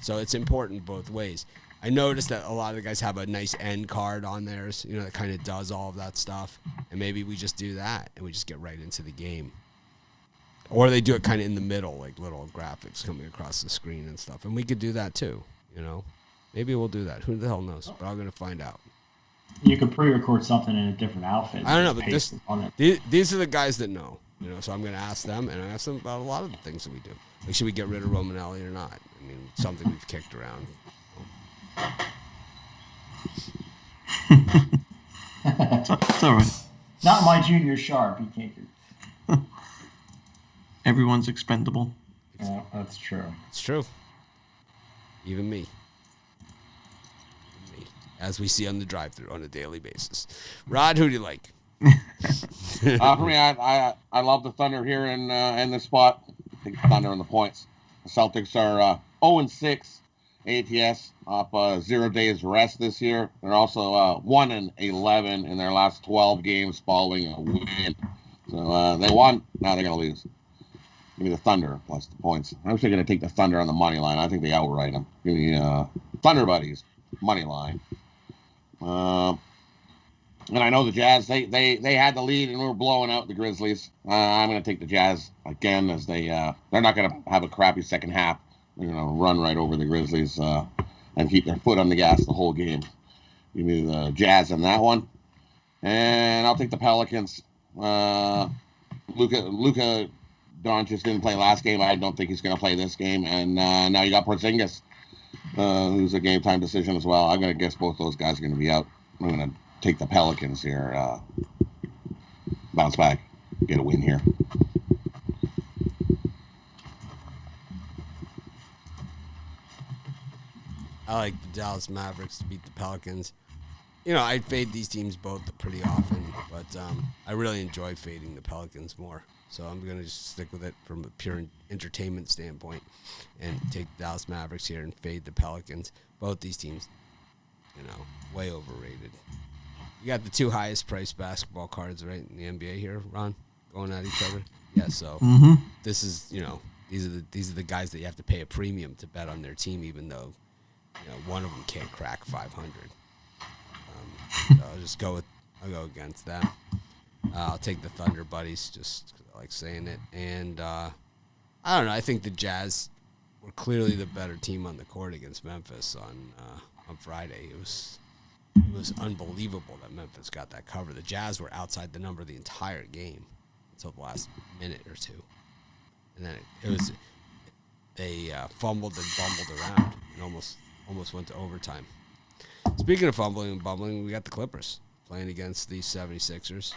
So it's important both ways. I noticed that a lot of the guys have a nice end card on theirs, that kind of does all of that stuff. And maybe we just do that and we just get right into the game. Or they do it kind of in the middle, like little graphics coming across the screen and stuff. And we could do that too, Maybe we'll do that. Who the hell knows? But I'm going to find out. You could pre-record something in a different outfit. I don't know, but these are the guys that know. So I'm going to ask them, and I ask them about a lot of the things that we do. Like, should we get rid of Romanelli or not? I mean, something we've kicked around. It's all right. Not my junior sharp. He can't get. Everyone's expendable. Yeah, that's true. It's true. Even me. As we see on the drive-thru on a daily basis. Rod, who do you like? For me, I love the Thunder here in this spot. I think the Thunder and the points. The Celtics are 0-6 ATS off 0 days rest this year. They're also 1-11 in their last 12 games following a win. So they won. Now they're going to lose. Give me the Thunder plus the points. I'm actually going to take the Thunder on the money line. I think they outright them. Give me Thunder buddies money line. And I know the Jazz, they had the lead and we were blowing out the Grizzlies. I'm going to take the Jazz again, as they're not going to have a crappy second half. They're going to run right over the Grizzlies. And and keep their foot on the gas the whole game. Give me the Jazz in that one. And I'll take the Pelicans. Luka Doncic didn't play last game. I don't think he's going to play this game. And now you got Porzingis, who's a game time decision as well. I'm going to guess both those guys are going to be out. I'm going to take the Pelicans here. Bounce back. Get a win here. I like the Dallas Mavericks to beat the Pelicans. You know, I fade these teams both pretty often, but I really enjoy fading the Pelicans more. So I'm going to just stick with it from a pure entertainment standpoint and take the Dallas Mavericks here and fade the Pelicans. Both these teams, you know, way overrated. You got the two highest priced basketball cards, right, in the NBA here, Ron, going at each other. Yeah, so this is, you know, these are the guys that you have to pay a premium to bet on their team, even though, you know, one of them can't crack 500. So I'll go against them. I'll take the Thunder Buddies just 'cause I like saying it. And I don't know. I think the Jazz were clearly the better team on the court against Memphis on Friday. It was unbelievable that Memphis got that cover. The Jazz were outside the number the entire game until the last minute or two, and then they fumbled and bumbled around and almost went to overtime. Speaking of fumbling and bumbling, we got the Clippers playing against the 76ers.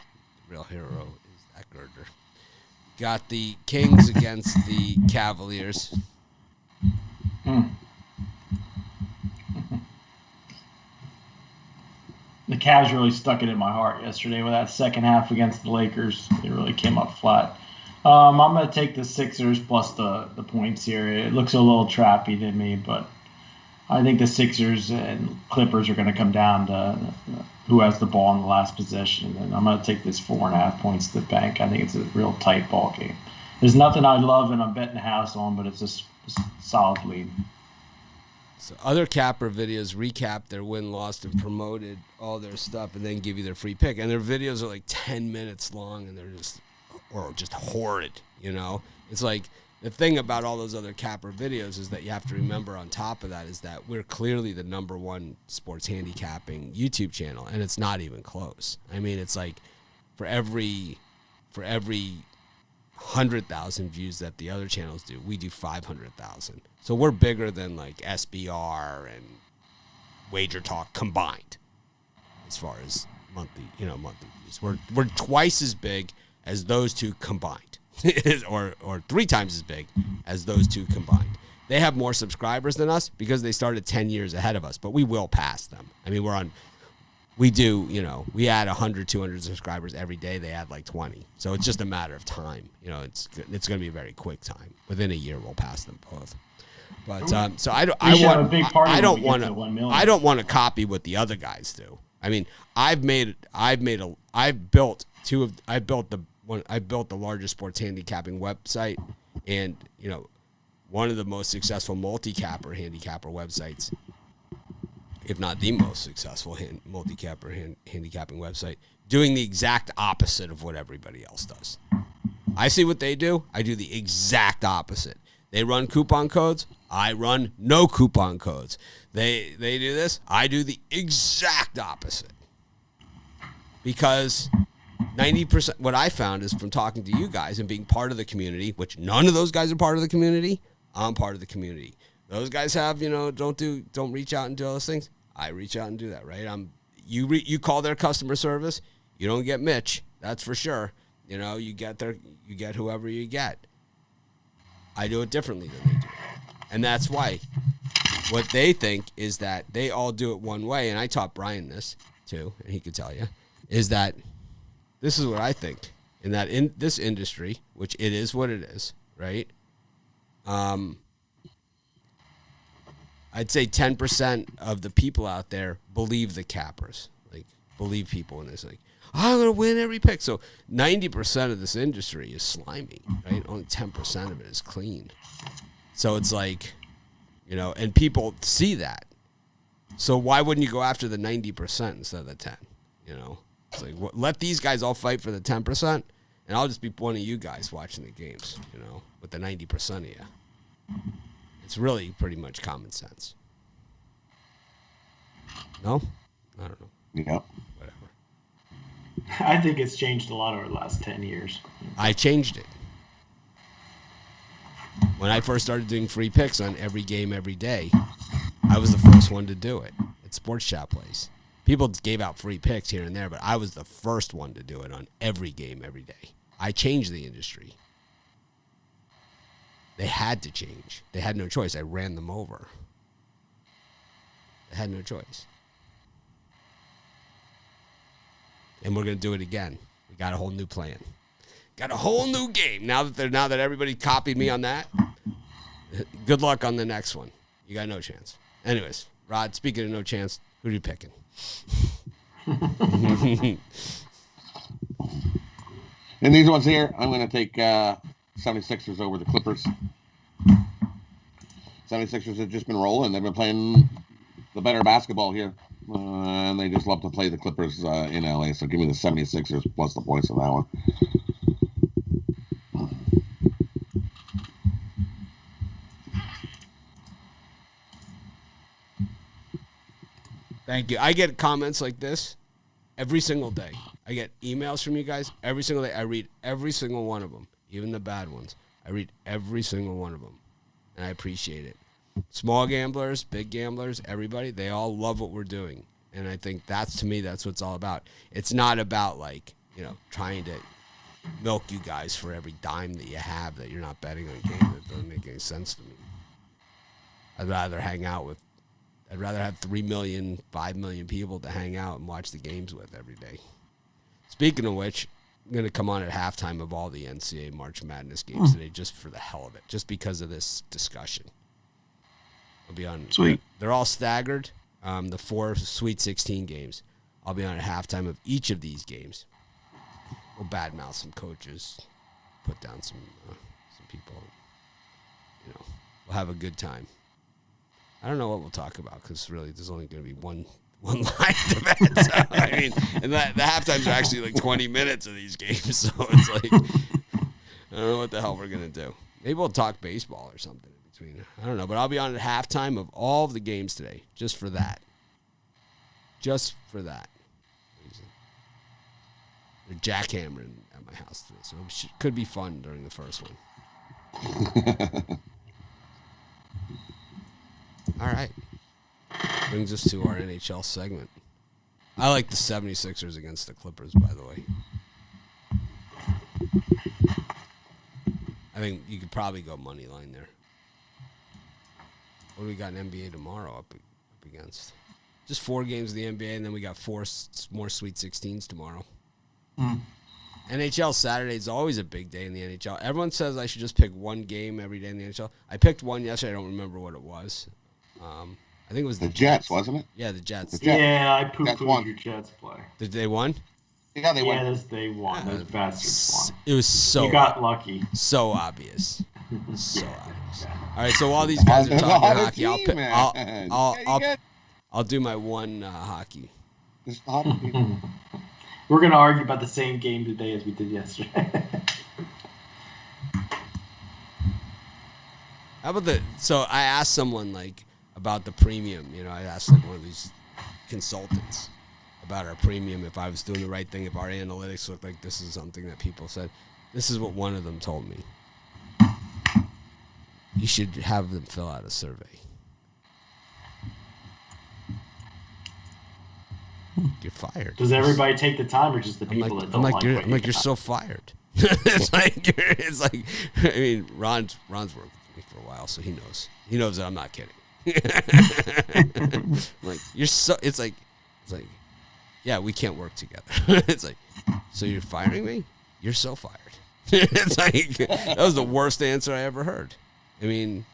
The real hero is that Girder. Got the Kings against the Cavaliers. The Cavs really stuck it in my heart yesterday with that second half against the Lakers. They really came up flat. I'm going to take the Sixers plus the points here. It looks a little trappy to me, but I think the Sixers and Clippers are going to come down to who has the ball in the last possession. And I'm going to take this 4.5 points to the bank. I think it's a real tight ball game. There's nothing I love and I'm betting the house on, but it's a solid lead. So other capper videos recap their win-loss and promoted all their stuff and then give you their free pick. And their videos are like 10 minutes long and they're just horrid, you know? It's like the thing about all those other capper videos is that you have to remember on top of that is that we're clearly the number one sports handicapping YouTube channel, and it's not even close. I mean, it's like for every 100,000 views that the other channels do, we do 500,000. So we're bigger than like SBR and Wager Talk combined as far as monthly views. We're twice as big as those two combined. or 3 times as big as those two combined. They have more subscribers than us because they started 10 years ahead of us, but we will pass them. I mean, we add 100, 200 subscribers every day. They add like 20. So it's just a matter of time. You know, it's going to be a very quick time. Within a year, we'll pass them both. But so I don't want to copy what the other guys do. I mean, I built the largest sports handicapping website, and you know, one of the most successful handicapper websites, if not the most successful handicapping website, doing the exact opposite of what everybody else does. I see what they do. I do the exact opposite. They run coupon codes. I run no coupon codes. They do this. I do the exact opposite. Because 90%, what I found is from talking to you guys and being part of the community, which none of those guys are part of the community. I'm part of the community. Those guys have, you know, don't reach out and do all those things. I reach out and do that, right? You call their customer service. You don't get Mitch, that's for sure. You know, you get whoever you get. I do it differently than they do. And that's why what they think is that they all do it one way. And I taught Brian this too, and he could tell you, is that this is what I think, in that in this industry, which it is what it is, right? I'd say 10% of the people out there believe the cappers, like believe people in this, like, I'm going to win every pick. So 90% of this industry is slimy, right? Only 10% of it is clean. So it's like, you know, and people see that. So why wouldn't you go after the 90% instead of the 10? You know, it's like, let these guys all fight for the 10%, and I'll just be one of you guys watching the games, you know, with the 90% of you. It's really pretty much common sense. No? I don't know. Yep. Whatever. I think it's changed a lot over the last 10 years. I changed it. When I first started doing free picks on every game every day, I was the first one to do it at Sports Chat Plays. People gave out free picks here and there, but I was the first one to do it on every game every day. I changed the industry. They had to change. They had no choice. I ran them over. They had no choice. And we're going to do it again. We got a whole new plan. Got a whole new game. Now that everybody copied me on that, good luck on the next one. You got no chance. Anyways, Rod, speaking of no chance, who are you picking? And these ones here, I'm going to take 76ers over the Clippers. 76ers have just been rolling. They've been playing the better basketball here. And they just love to play the Clippers in LA. So give me the 76ers plus the points on that one. Thank you. I get comments like this every single day. I get emails from you guys every single day. I read every single one of them, even the bad ones. I read every single one of them, and I appreciate it. Small gamblers, big gamblers, everybody, they all love what we're doing. And I think to me, that's what it's all about. It's not about, trying to milk you guys for every dime that you have that you're not betting on a game that doesn't make any sense to me. I'd rather have 3 million, 5 million people to hang out and watch the games with every day. Speaking of which, I'm going to come on at halftime of all the NCAA March Madness games today just for the hell of it, just because of this discussion. I'll be on. Sweet. They're all staggered, the 4 Sweet 16 games. I'll be on at halftime of each of these games. We'll badmouth some coaches, put down some people. We'll have a good time. I don't know what we'll talk about because really there's only going to be one line to bet. So, I mean, and the halftimes are actually like 20 minutes of these games. So it's like, I don't know what the hell we're going to do. Maybe we'll talk baseball or something in between. I don't know. But I'll be on at halftime of all of the games today just for that. Just for that. They're jackhammering at my house today. So it could be fun during the first one. All right. Brings us to our NHL segment. I like the 76ers against the Clippers, by the way. I think you could probably go money line there. What do we got in NBA tomorrow up against? Just 4 games of the NBA, and then we got 4 more Sweet 16s tomorrow. NHL Saturday is always a big day in the NHL. Everyone says I should just pick one game every day in the NHL. I picked one yesterday. I don't remember what it was. I think it was the Jets, wasn't it? Yeah, the Jets. Yeah, I poo-pooed your Jets play. Did they won? Yeah, they won. Yeah, they won. Those bastards won. It was so. You got lucky. So obvious. So obvious. All right, so while these guys are talking hockey, I'll do my one hockey. We're gonna argue about the same game today as we did yesterday. How about so I asked someone about the premium. I asked one of these consultants about our premium, if I was doing the right thing, if our analytics looked like this is something that people said. This is what one of them told me. You should have them fill out a survey. You're fired. Does everybody take the time, or just the people that don't like I'm like, you're so fired. it's like, I mean, Ron's worked with me for a while, so he knows. He knows that I'm not kidding. Like, you're so. It's like, yeah, we can't work together. It's like, so you're firing me? You're so fired. It's like, that was the worst answer I ever heard. I mean,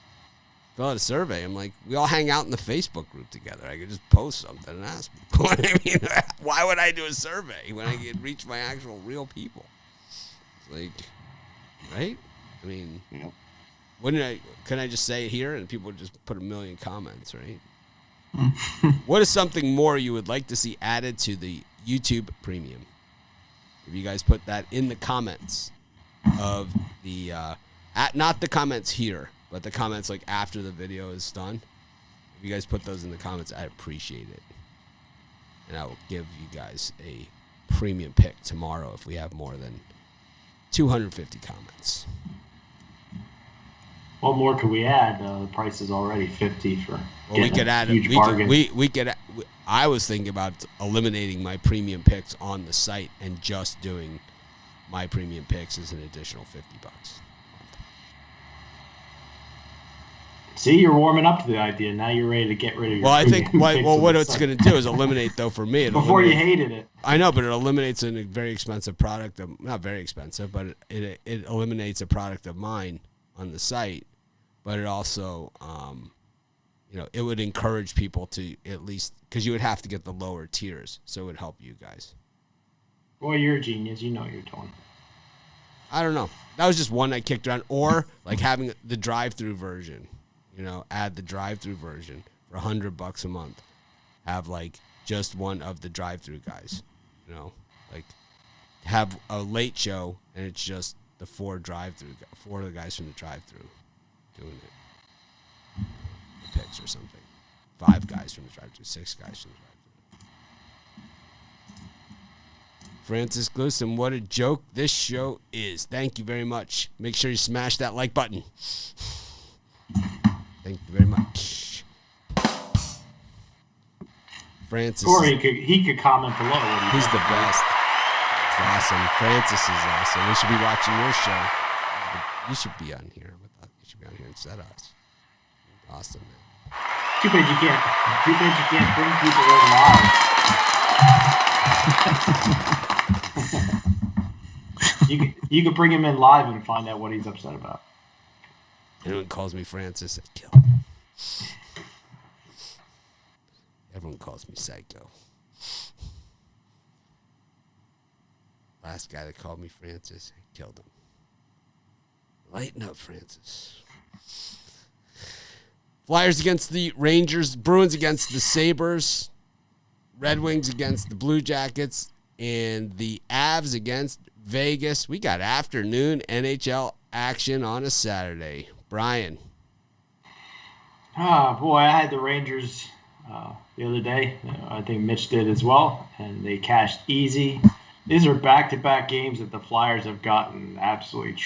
fill out a survey. I'm like, we all hang out in the Facebook group together. I could just post something and ask people. I mean, why would I do a survey when I can reach my actual real people? It's like, right? I mean, Yep. Couldn't I just say it here and people would just put a million comments, right? What is something more you would like to see added to the YouTube Premium? If you guys put that in the comments of the, not the comments here, but the comments like after the video is done. If you guys put those in the comments, I appreciate it. and I will give you guys a premium pick tomorrow if we have more than 250 comments. What more could we add? The price is already 50 for. Well, we could add a huge bargain. We could. I was thinking about eliminating my premium picks on the site and just doing my premium picks as an additional $50. See, you're warming up to the idea. Now you're ready to get rid of your. Well, I think premium picks on what the it's site. going to do is eliminate, though, for me. Before you hated it. I know, but it eliminates a very expensive product. Not very expensive, but it eliminates a product of mine on the site. But it also, it would encourage people to at least, because you would have to get the lower tiers, so it would help you guys. Well, you're a genius. You know what you're doing. I don't know. That was just one I kicked around. Or like having the drive-through version. Add the drive-through version for $100 a month. Have like just one of the drive-through guys. Like have a late show and it's just the four of the guys from the drive-through doing it. The picks or something. 5 guys from the drive-through, 6 guys from the drive-through. Francis Glusson, what a joke this show is. Thank you very much. Make sure you smash that like button. Thank you very much. Francis. Or he could comment below. He's the best. He's awesome. Francis is awesome. We should be watching your show. You should be on here with us. You should be on here instead of us. Awesome, man. Too bad you can't bring people in live. You could bring him in live and find out what he's upset about. Anyone calls me Francis, I kill him. Everyone calls me Psycho. Last guy that called me Francis, I killed him. Lighten up, Francis. Flyers against the Rangers, Bruins against the Sabres, Red Wings against the Blue Jackets, and the Avs against Vegas. We got afternoon NHL action on a Saturday. Brian. Boy, I had the Rangers the other day. I think Mitch did as well, and they cashed easy. These are back-to-back games that the Flyers have gotten absolutely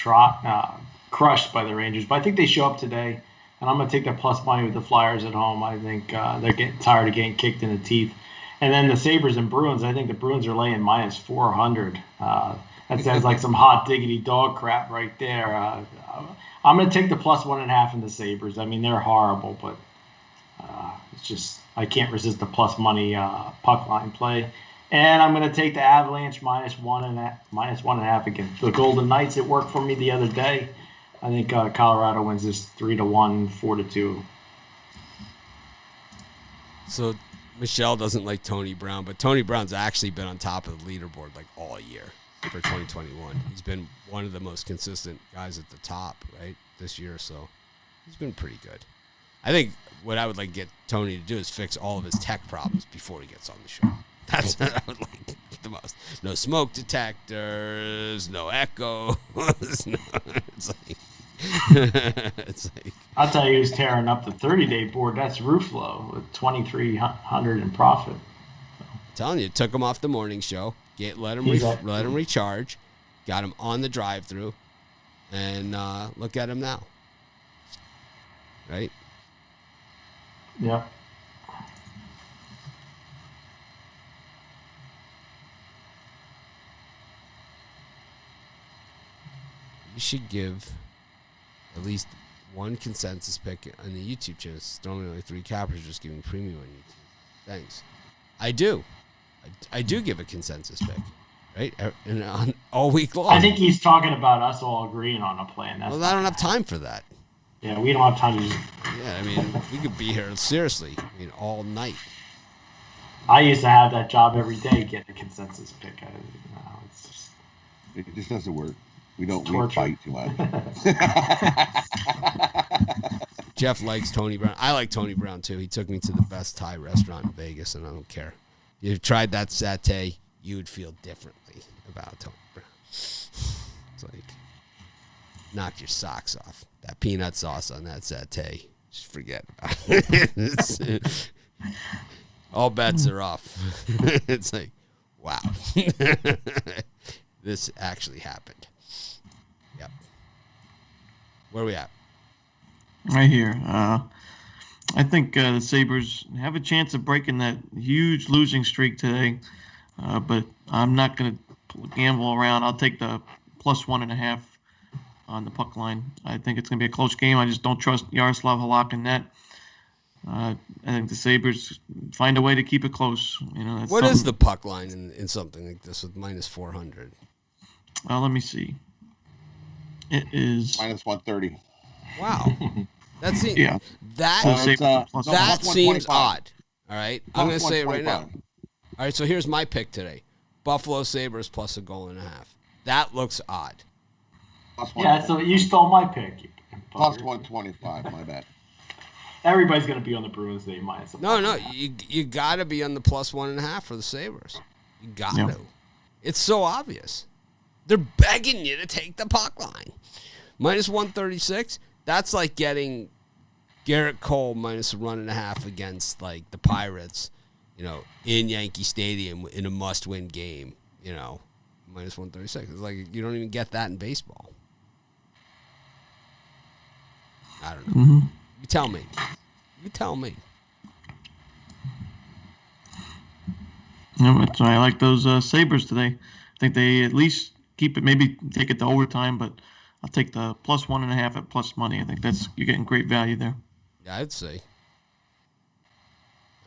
crushed by the Rangers. But I think they show up today, and I'm going to take the plus money with the Flyers at home. I think they're getting tired of getting kicked in the teeth. And then the Sabres and Bruins, I think the Bruins are laying minus 400. That sounds like some hot diggity dog crap right there. I'm going to take the plus 1.5 in the Sabres. I mean, they're horrible, but it's just I can't resist the plus money puck line play. And I'm going to take the Avalanche minus 1.5 against the Golden Knights. It worked for me the other day. I think Colorado wins this 3-1, 4-2. So Michelle doesn't like Tony Brown, but Tony Brown's actually been on top of the leaderboard like all year for 2021. He's been one of the most consistent guys at the top, right, this year. So he's been pretty good. I think what I would like to get Tony to do is fix all of his tech problems before he gets on the show. That's what I would like the most. No smoke detectors, no echoes. It's like I'll tell you who's tearing up the 30-day board. That's Ruffalo with 2,300 in profit. I'm telling you, took him off the morning show. Let him recharge. Got him on the drive-through, and look at him now. Right? Yeah. You should give at least one consensus pick on the YouTube channel. It's throwing only 3 cappers, just giving premium on YouTube. Thanks. I do. I do give a consensus pick, right? And on all week long. I think he's talking about us all agreeing on a plan. Well, I don't have time for that. Yeah, we don't have time to just... Yeah, I mean, we could be here, seriously, all night. I used to have that job every day, get a consensus pick. It just doesn't work. We don't fight too much. Jeff likes Tony Brown. I like Tony Brown, too. He took me to the best Thai restaurant in Vegas, and I don't care. If you tried that satay, you would feel differently about Tony Brown. It's like, knock your socks off. That peanut sauce on that satay, just forget about it. all bets are off. It's like, wow. This actually happened. Yep. Where are we at? Right here. I think the Sabres have a chance of breaking that huge losing streak today, but I'm not going to gamble around. I'll take the +1.5 on the puck line. I think it's going to be a close game. I just don't trust Yaroslav Halak in net. I think the Sabres find a way to keep it close. That's what is the puck line in something like this with -400? Let me see. It is -130. Wow. That seems that seems odd. All right, I'm going to say it right now. 125. All right, so here's my pick today: Buffalo Sabres plus a goal and a half. That looks odd. Yeah, so you stole my pick. +125. My bad. Everybody's gonna be on the Bruins today minus. No, you got to be on the +1.5 for the Sabres. You got to. It's so obvious. They're begging you to take the puck line. -136. That's like getting Garrett Cole -1.5 against like the Pirates, in Yankee Stadium in a must-win game. -136. It's like you don't even get that in baseball. I don't know. Mm-hmm. You tell me. But I like those Sabres today. I think they at least keep it, maybe take it to overtime, but I'll take the +1.5 at plus money. I think you're getting great value there. Yeah, I'd say.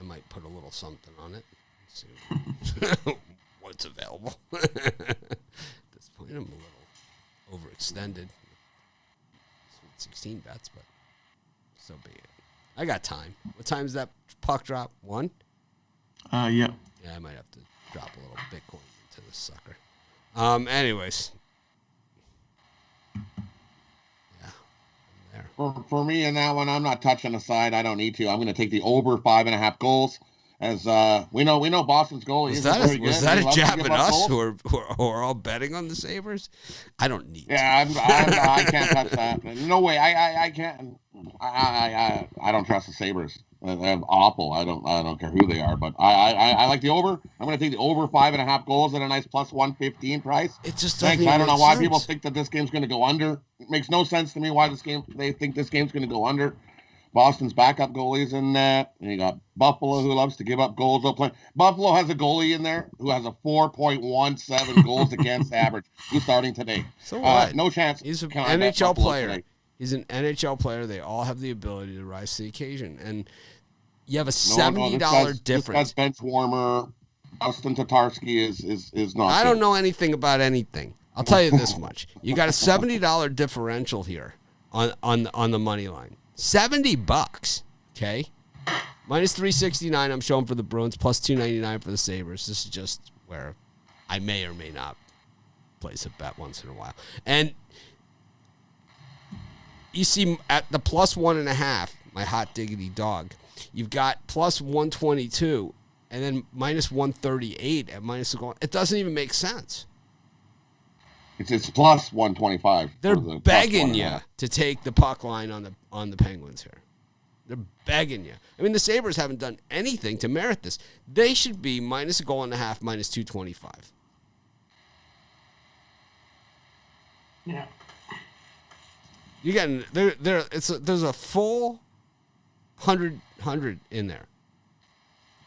I might put a little something on it. See what's available. At this point, I'm a little overextended. 16 bets, but so be it. I got time. What time is that puck drop? 1? Yeah. Yeah, I might have to drop a little Bitcoin into this sucker. Anyways. Yeah, I'm there. For me in that one, I'm not touching the side. I don't need to. I'm going to take the over 5.5 goals. As we know Boston's goalie was is that very good. Was that a jab at us goals. who are all betting on the Sabres? I don't need. Yeah, I can't touch that. No way. I can't. I don't trust the Sabres. They're awful. I don't care who they are, but I like the over. I'm going to take the over 5.5 goals at a nice +115 price. It just Thanks. doesn't I don't know make why sense. people think that this game's going to go under. It makes no sense to me why they think this game's going to go under. Boston's backup goalies in that. And you got Buffalo, who loves to give up goals. Buffalo has a goalie in there who has a 4.17 goals against average. Who's starting today? So what? No chance. He's an Can I bet NHL Buffalo player. today? He's an NHL player. They all have the ability to rise to the occasion. And you have a No, $70 difference. This guy's bench warmer. Dustin Tatarski is not. I don't know anything about anything. I'll tell you this much. You got a $70 differential here on the money line. $70, okay? -369 I'm showing for the Bruins, +299 for the Sabres. This is just where I may or may not place a bet once in a while. And you see at the +1.5, my hot diggity dog, you've got +122 and then -138 at minus a goal. It doesn't even make sense. It's +125. They're for the begging you +1.5. to take the puck line on the Penguins here. They're begging you. I mean, the Sabres haven't done anything to merit this. They should be -1.5, -225. Yeah. You're getting there's a full 100 in there.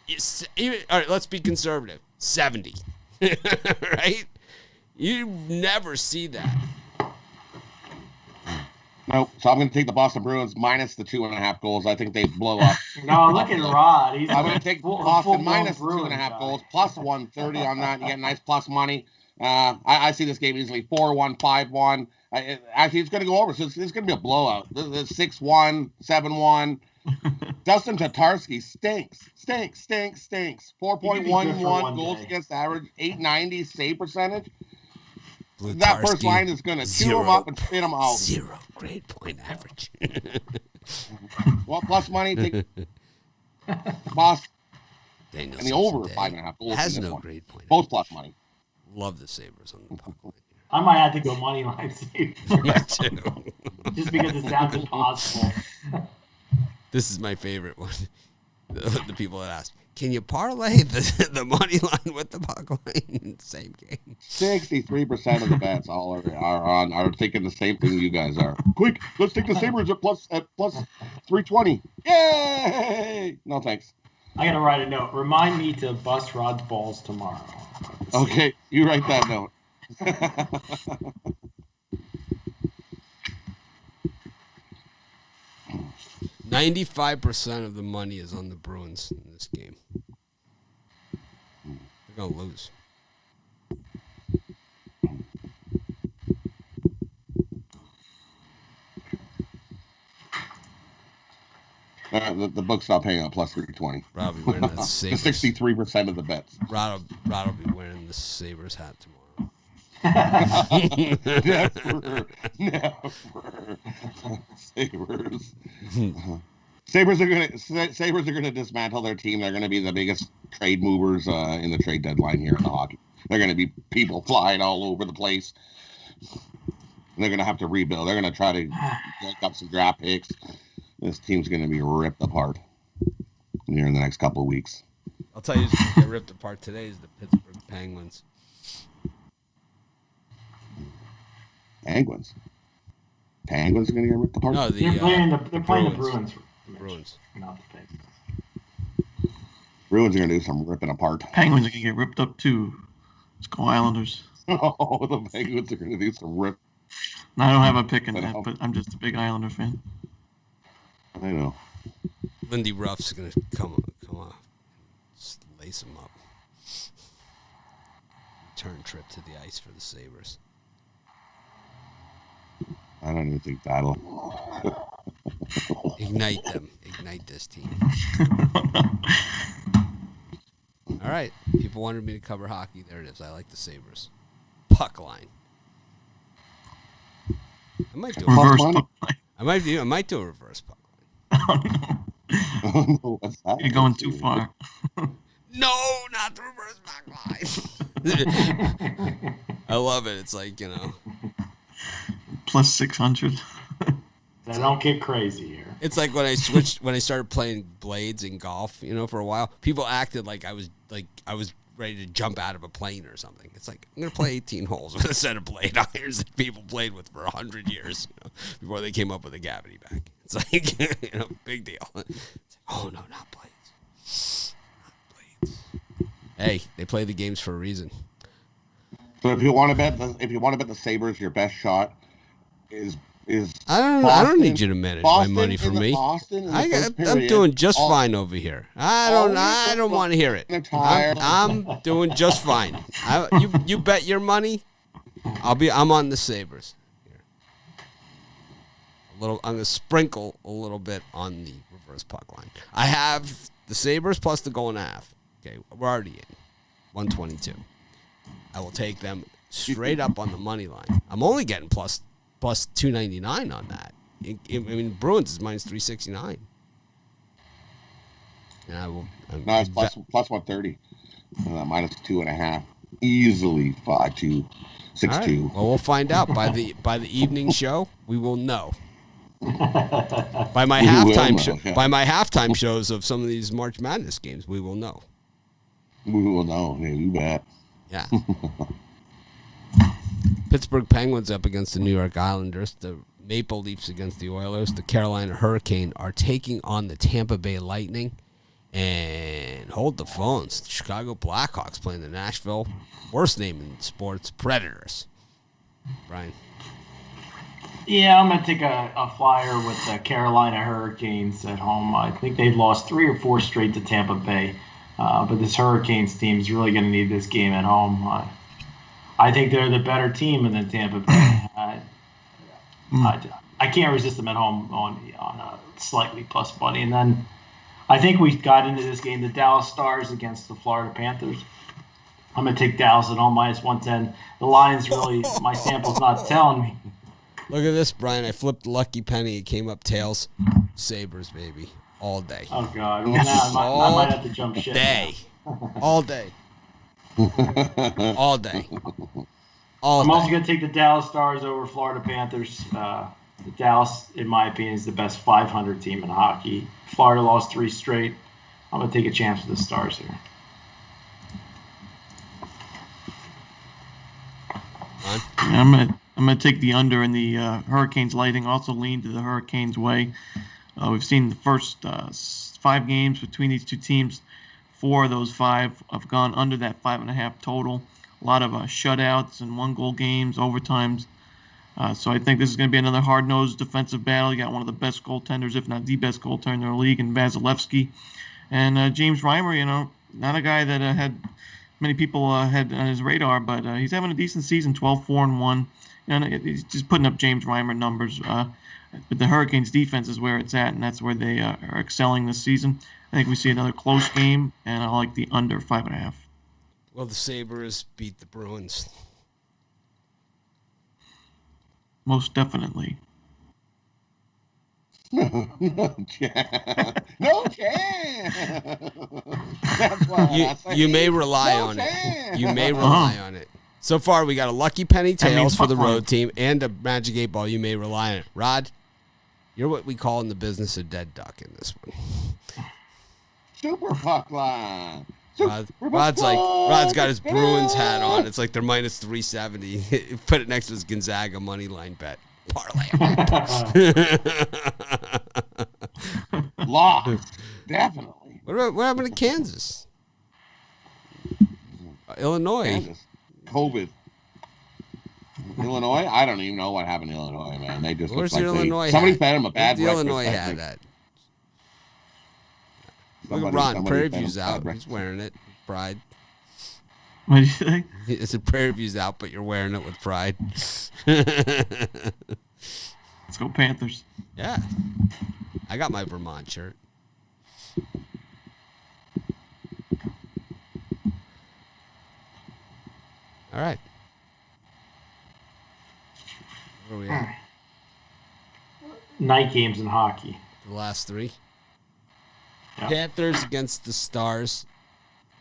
All right, let's be conservative. 70, right? You never see that. Nope. So I'm going to take the Boston Bruins minus the 2.5 goals. I think they blow up. No, look at Rod. He's I'm going to take Boston minus the 2.5 goals, +130 on that. You get nice plus money. I see this game easily 4-1, 5-1. Actually, it's going to go over. So it's going to be a blowout. This 6-1, 7-1. Dustin Tatarski stinks. 4.11 goals against average, .890 save percentage. That first line is going to chew them up and spit them out. 0 grade point average. Well, plus money, take Boss. Daniel And the over Simpson 5.5 goals. has in this no one. grade point. Both plus money. Love the Sabres on the puck line. I might have to go money line Sabres. Me too. Just because it sounds impossible. This is my favorite one. the people that ask, can you parlay the money line with the puck line? Same game. 63% of the bets are thinking the same thing you guys are. Quick, let's take the Sabres at plus 320. Yay! No thanks. I gotta write a note. Remind me to bust Rod's balls tomorrow. Okay, you write that note. 95% of the money is on the Bruins in this game. They're gonna lose. The book's not paying out plus 320. Rod will be wearing the Sabres. 63% of the bets. Rod will be wearing the Sabres hat tomorrow. Never. Sabres are gonna dismantle their team. They're gonna be the biggest trade movers in the trade deadline here in the hockey. They're gonna be people flying all over the place. They're gonna have to rebuild. They're gonna try to get up some draft picks. This team's gonna be ripped apart here in the next couple of weeks. I'll tell you, who's gonna get ripped apart today is the Pittsburgh Penguins. Penguins are gonna get ripped apart. No, They're playing the Bruins. Bruins. Not the Penguins. Bruins are gonna do some ripping apart. Penguins are gonna get ripped up too. Let's go Islanders. Oh, the Penguins are gonna do some rip. No, I don't have a pick in that, but I'm just a big Islander fan. I know. Lindy Ruff's gonna come on, just lace him up. Return trip to the ice for the Sabres. I don't even think that'll Ignite them. Ignite this team. All right. People wanted me to cover hockey. There it is. I like the Sabres. Puck line. I might do Reverse puck line. I might do a reverse puck line. know what's that. You're going too far. No, not the reverse puck line. I love it. It's like, Plus 600. Now don't get crazy here. It's like when I started playing blades in golf, for a while, people acted like I was ready to jump out of a plane or something. It's like, I'm going to play 18 holes with a set of blade irons that people played with for 100 years, before they came up with a gravity bag. It's like, big deal. It's like, oh, no, not blades. Not blades. Hey, they play the games for a reason. So if you want to bet the Sabres, your best shot is I don't need you to manage my money for me. I'm doing just fine over here. I don't want to hear it. I'm doing just fine. You bet your money. I'm on the Sabres. I'm gonna sprinkle a little bit on the reverse puck line. I have the Sabres plus the goal and a half. Okay, we're already in 122. I will take them straight up on the money line. I'm only getting plus 299 on that. I mean, Bruins is minus 369. And I will. No, it's plus 130. Minus 2.5. Easily 5-2, 6-2. Right. Well, we'll find out by the evening show. We will know. By my halftime shows of some of these March Madness games, we will know. We will know. Yeah, you bet. Yeah. Pittsburgh Penguins up against the New York Islanders. The Maple Leafs against the Oilers. The Carolina Hurricane are taking on the Tampa Bay Lightning. And hold the phones. The Chicago Blackhawks playing the Nashville, worst name in sports, Predators. Brian. Yeah, I'm going to take a flyer with the Carolina Hurricanes at home. I think they've lost 3 or 4 straight to Tampa Bay. But this Hurricanes team is really going to need this game at home. I think they're the better team than Tampa Bay. I can't resist them at home on a slightly plus money. And then I think we got into this game, the Dallas Stars against the Florida Panthers. I'm going to take Dallas at home minus 110. The line's really, my sample's not telling me. Look at this, Brian. I flipped lucky penny. It came up tails. Sabres, baby. All day. Oh, God. Well, now I might have to jump ship. All day. All day. I'm also going to take the Dallas Stars over Florida Panthers. Dallas, in my opinion, is the best 500 team in hockey. Florida lost 3 straight. I'm going to take a chance with the Stars here. I'm gonna take the under in the Hurricanes lighting. Also lean to the Hurricanes way. We've seen the first 5 games between these two teams. 4 of those 5 have gone under that 5.5 total. A lot of shutouts and 1-goal games, overtimes. So I think this is going to be another hard-nosed defensive battle. You got one of the best goaltenders, if not the best goaltender in the league, in Vasilevsky. And James Reimer, not a guy that had many people had on his radar, but he's having a decent season, 12-4-1. He's just putting up James Reimer numbers. But the Hurricanes' defense is where it's at, and that's where they are excelling this season. I think we see another close game, and I like the under 5.5. Well, the Sabres beat the Bruins. Most definitely. No chance. No chance. That's why you may rely on it. You may rely on it. So far, we got a lucky penny tails for the road team and a magic 8 ball. You may rely on it. Rod, you're what we call in the business a dead duck in this one. Super puck line. Rod's got his Bruins hat on. It's like they're minus 370. Put it next to his Gonzaga money line bet. Parlay. Lost. Definitely. What happened to Kansas? Illinois. Kansas. COVID. Illinois? I don't even know what happened to Illinois, man. They just Where's look the like Illinois somebody hat? fed him a bad the breakfast. Illinois hat that. Ron, Prairie View's out. He's wearing it. Pride. What did you say? It's a Prairie View's out, but you're wearing it with pride. Let's go Panthers. Yeah. I got my Vermont shirt. All right. Where are we at? Night games in hockey. The last 3. Yeah. Panthers against the Stars.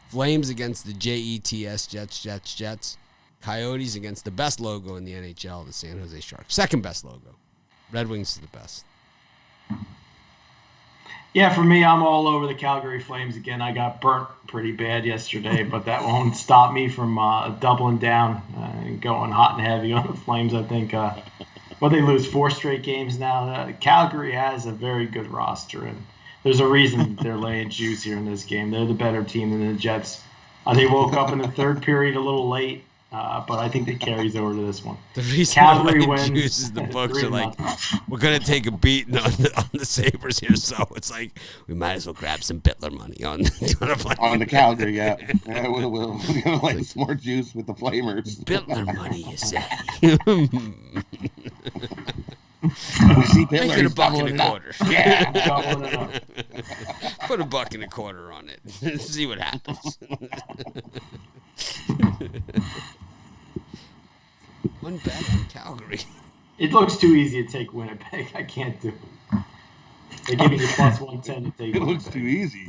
Flames against the Jets, Jets. Coyotes against the best logo in the NHL, the San Jose Sharks. Second best logo. Red Wings is the best. Yeah, for me, I'm all over the Calgary Flames again. I got burnt pretty bad yesterday, but that won't stop me from doubling down and going hot and heavy on the Flames. I think they lose 4 straight games now. Calgary has a very good roster, and there's a reason they're laying juice here in this game. They're the better team than the Jets. They woke up in the third period a little late, but I think that carries over to this one. The reason Calgary why wins. Juice is the books are like, we're going to take a beating on the Sabres here, so it's like we might as well grab some Bittler money on the Calgary, yeah. We'll we're going to like some more juice with the Flamers. Bittler money, you say. We see Bittler, Make it a buck and a quarter. Yeah. Put $1.25 on it. See what happens. One bet on Calgary. It looks too easy to take Winnipeg. I can't do it. They give me the plus 110 to take It Winnipeg. looks too easy.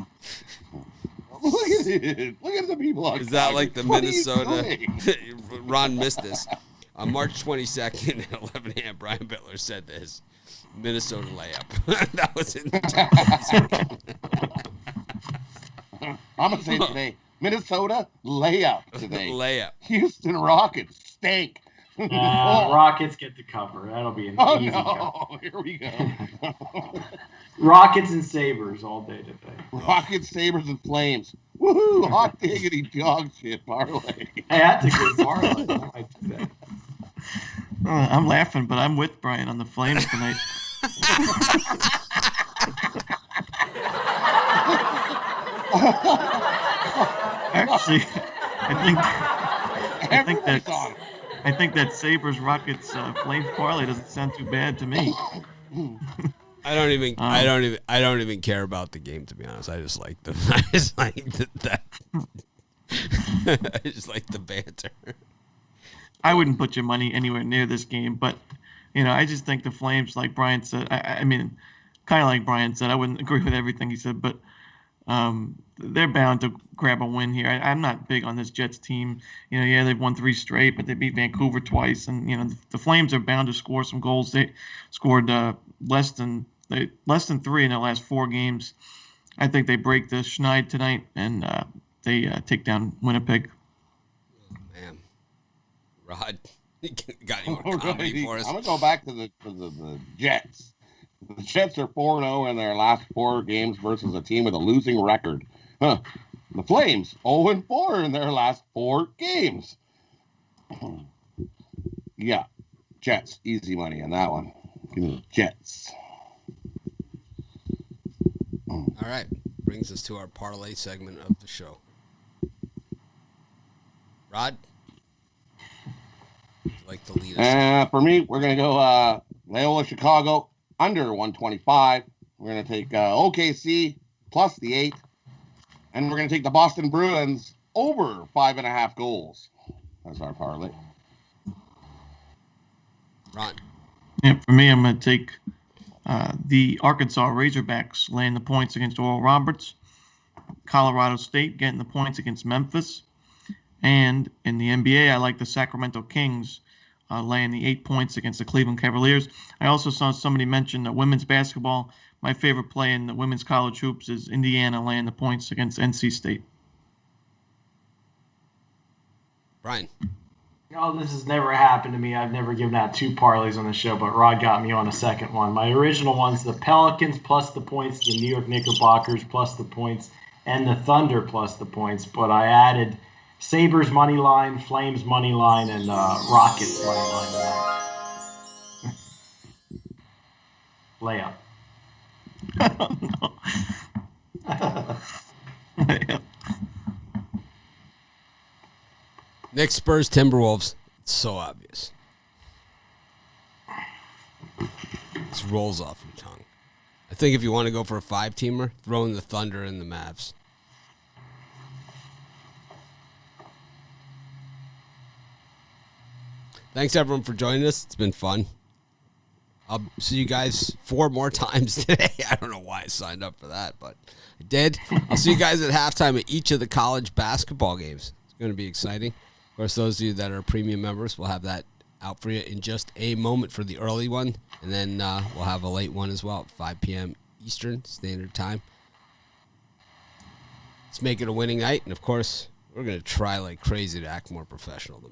Look at it. Look at the people on Is that like the What are you Minnesota? doing? Ron missed this. On March 22nd at 11 a.m., Brian Bittler said this. Minnesota layup. That was in the I'm going to say today, Minnesota layup today. layup. Houston Rockets stink. Rockets get the cover. That'll be an easy cover. Oh, no. Here we go. Rockets and Sabres all day today. Rockets, Sabres, and Flames. Woohoo! Hot diggity dog shit parlay. Hey, that's a good parlay. I like that. I'm laughing, but I'm with Brian on the Flames tonight. Actually, I think that Sabres Rockets Flames parlay doesn't sound too bad to me. I don't even care about the game, to be honest. I just like the I just like the banter. I wouldn't put your money anywhere near this game, but I just think the Flames, like Brian said, I mean, kind of like Brian said, I wouldn't agree with everything he said, but they're bound to grab a win here. I'm not big on this Jets team. They've won 3 straight, but they beat Vancouver twice, and the Flames are bound to score some goals. They scored less than 3 in their last 4 games. I think they break the Schneid tonight, and they take down Winnipeg. Oh, man. Rod, got any more comedy for us? I'm going to go back to the Jets. The Jets are 4-0 in their last 4 games versus a team with a losing record. Huh. The Flames, 0-4 in their last 4 games. Yeah, Jets, easy money on that one. Give me Jets. All right, brings us to our parlay segment of the show. Rod, would you like to lead us? For me, we're going to go Loyola Chicago under 125. We're going to take OKC plus the 8. And we're going to take the Boston Bruins over 5.5 goals. That's our parlay. Ron. Yeah, for me, I'm going to take the Arkansas Razorbacks laying the points against Oral Roberts, Colorado State getting the points against Memphis, and in the NBA, I like the Sacramento Kings laying the 8 points against the Cleveland Cavaliers. I also saw somebody mention women's basketball. My favorite play in the women's college hoops is Indiana laying the points against NC State. Brian. Oh, this has never happened to me. I've never given out 2 parlays on the show, but Rod got me on a second one. My original one's the Pelicans plus the points, the New York Knickerbockers plus the points, and the Thunder plus the points. But I added Sabres money line, Flames money line, and Rockets money line. Layup. Knicks, Spurs, Timberwolves. It's so obvious. This rolls off your tongue. I think if you want to go for a 5-teamer, throw in the Thunder and the Mavs. Thanks, everyone, for joining us. It's been fun. I'll see you guys 4 more times today. I don't know why I signed up for that, but I did. I'll see you guys at halftime at each of the college basketball games. It's going to be exciting. Of course, those of you that are premium members will have that out for you in just a moment for the early one, and then we'll have a late one as well at 5 p.m. Eastern Standard Time. Let's make it a winning night, and of course, we're going to try like crazy to act more professional than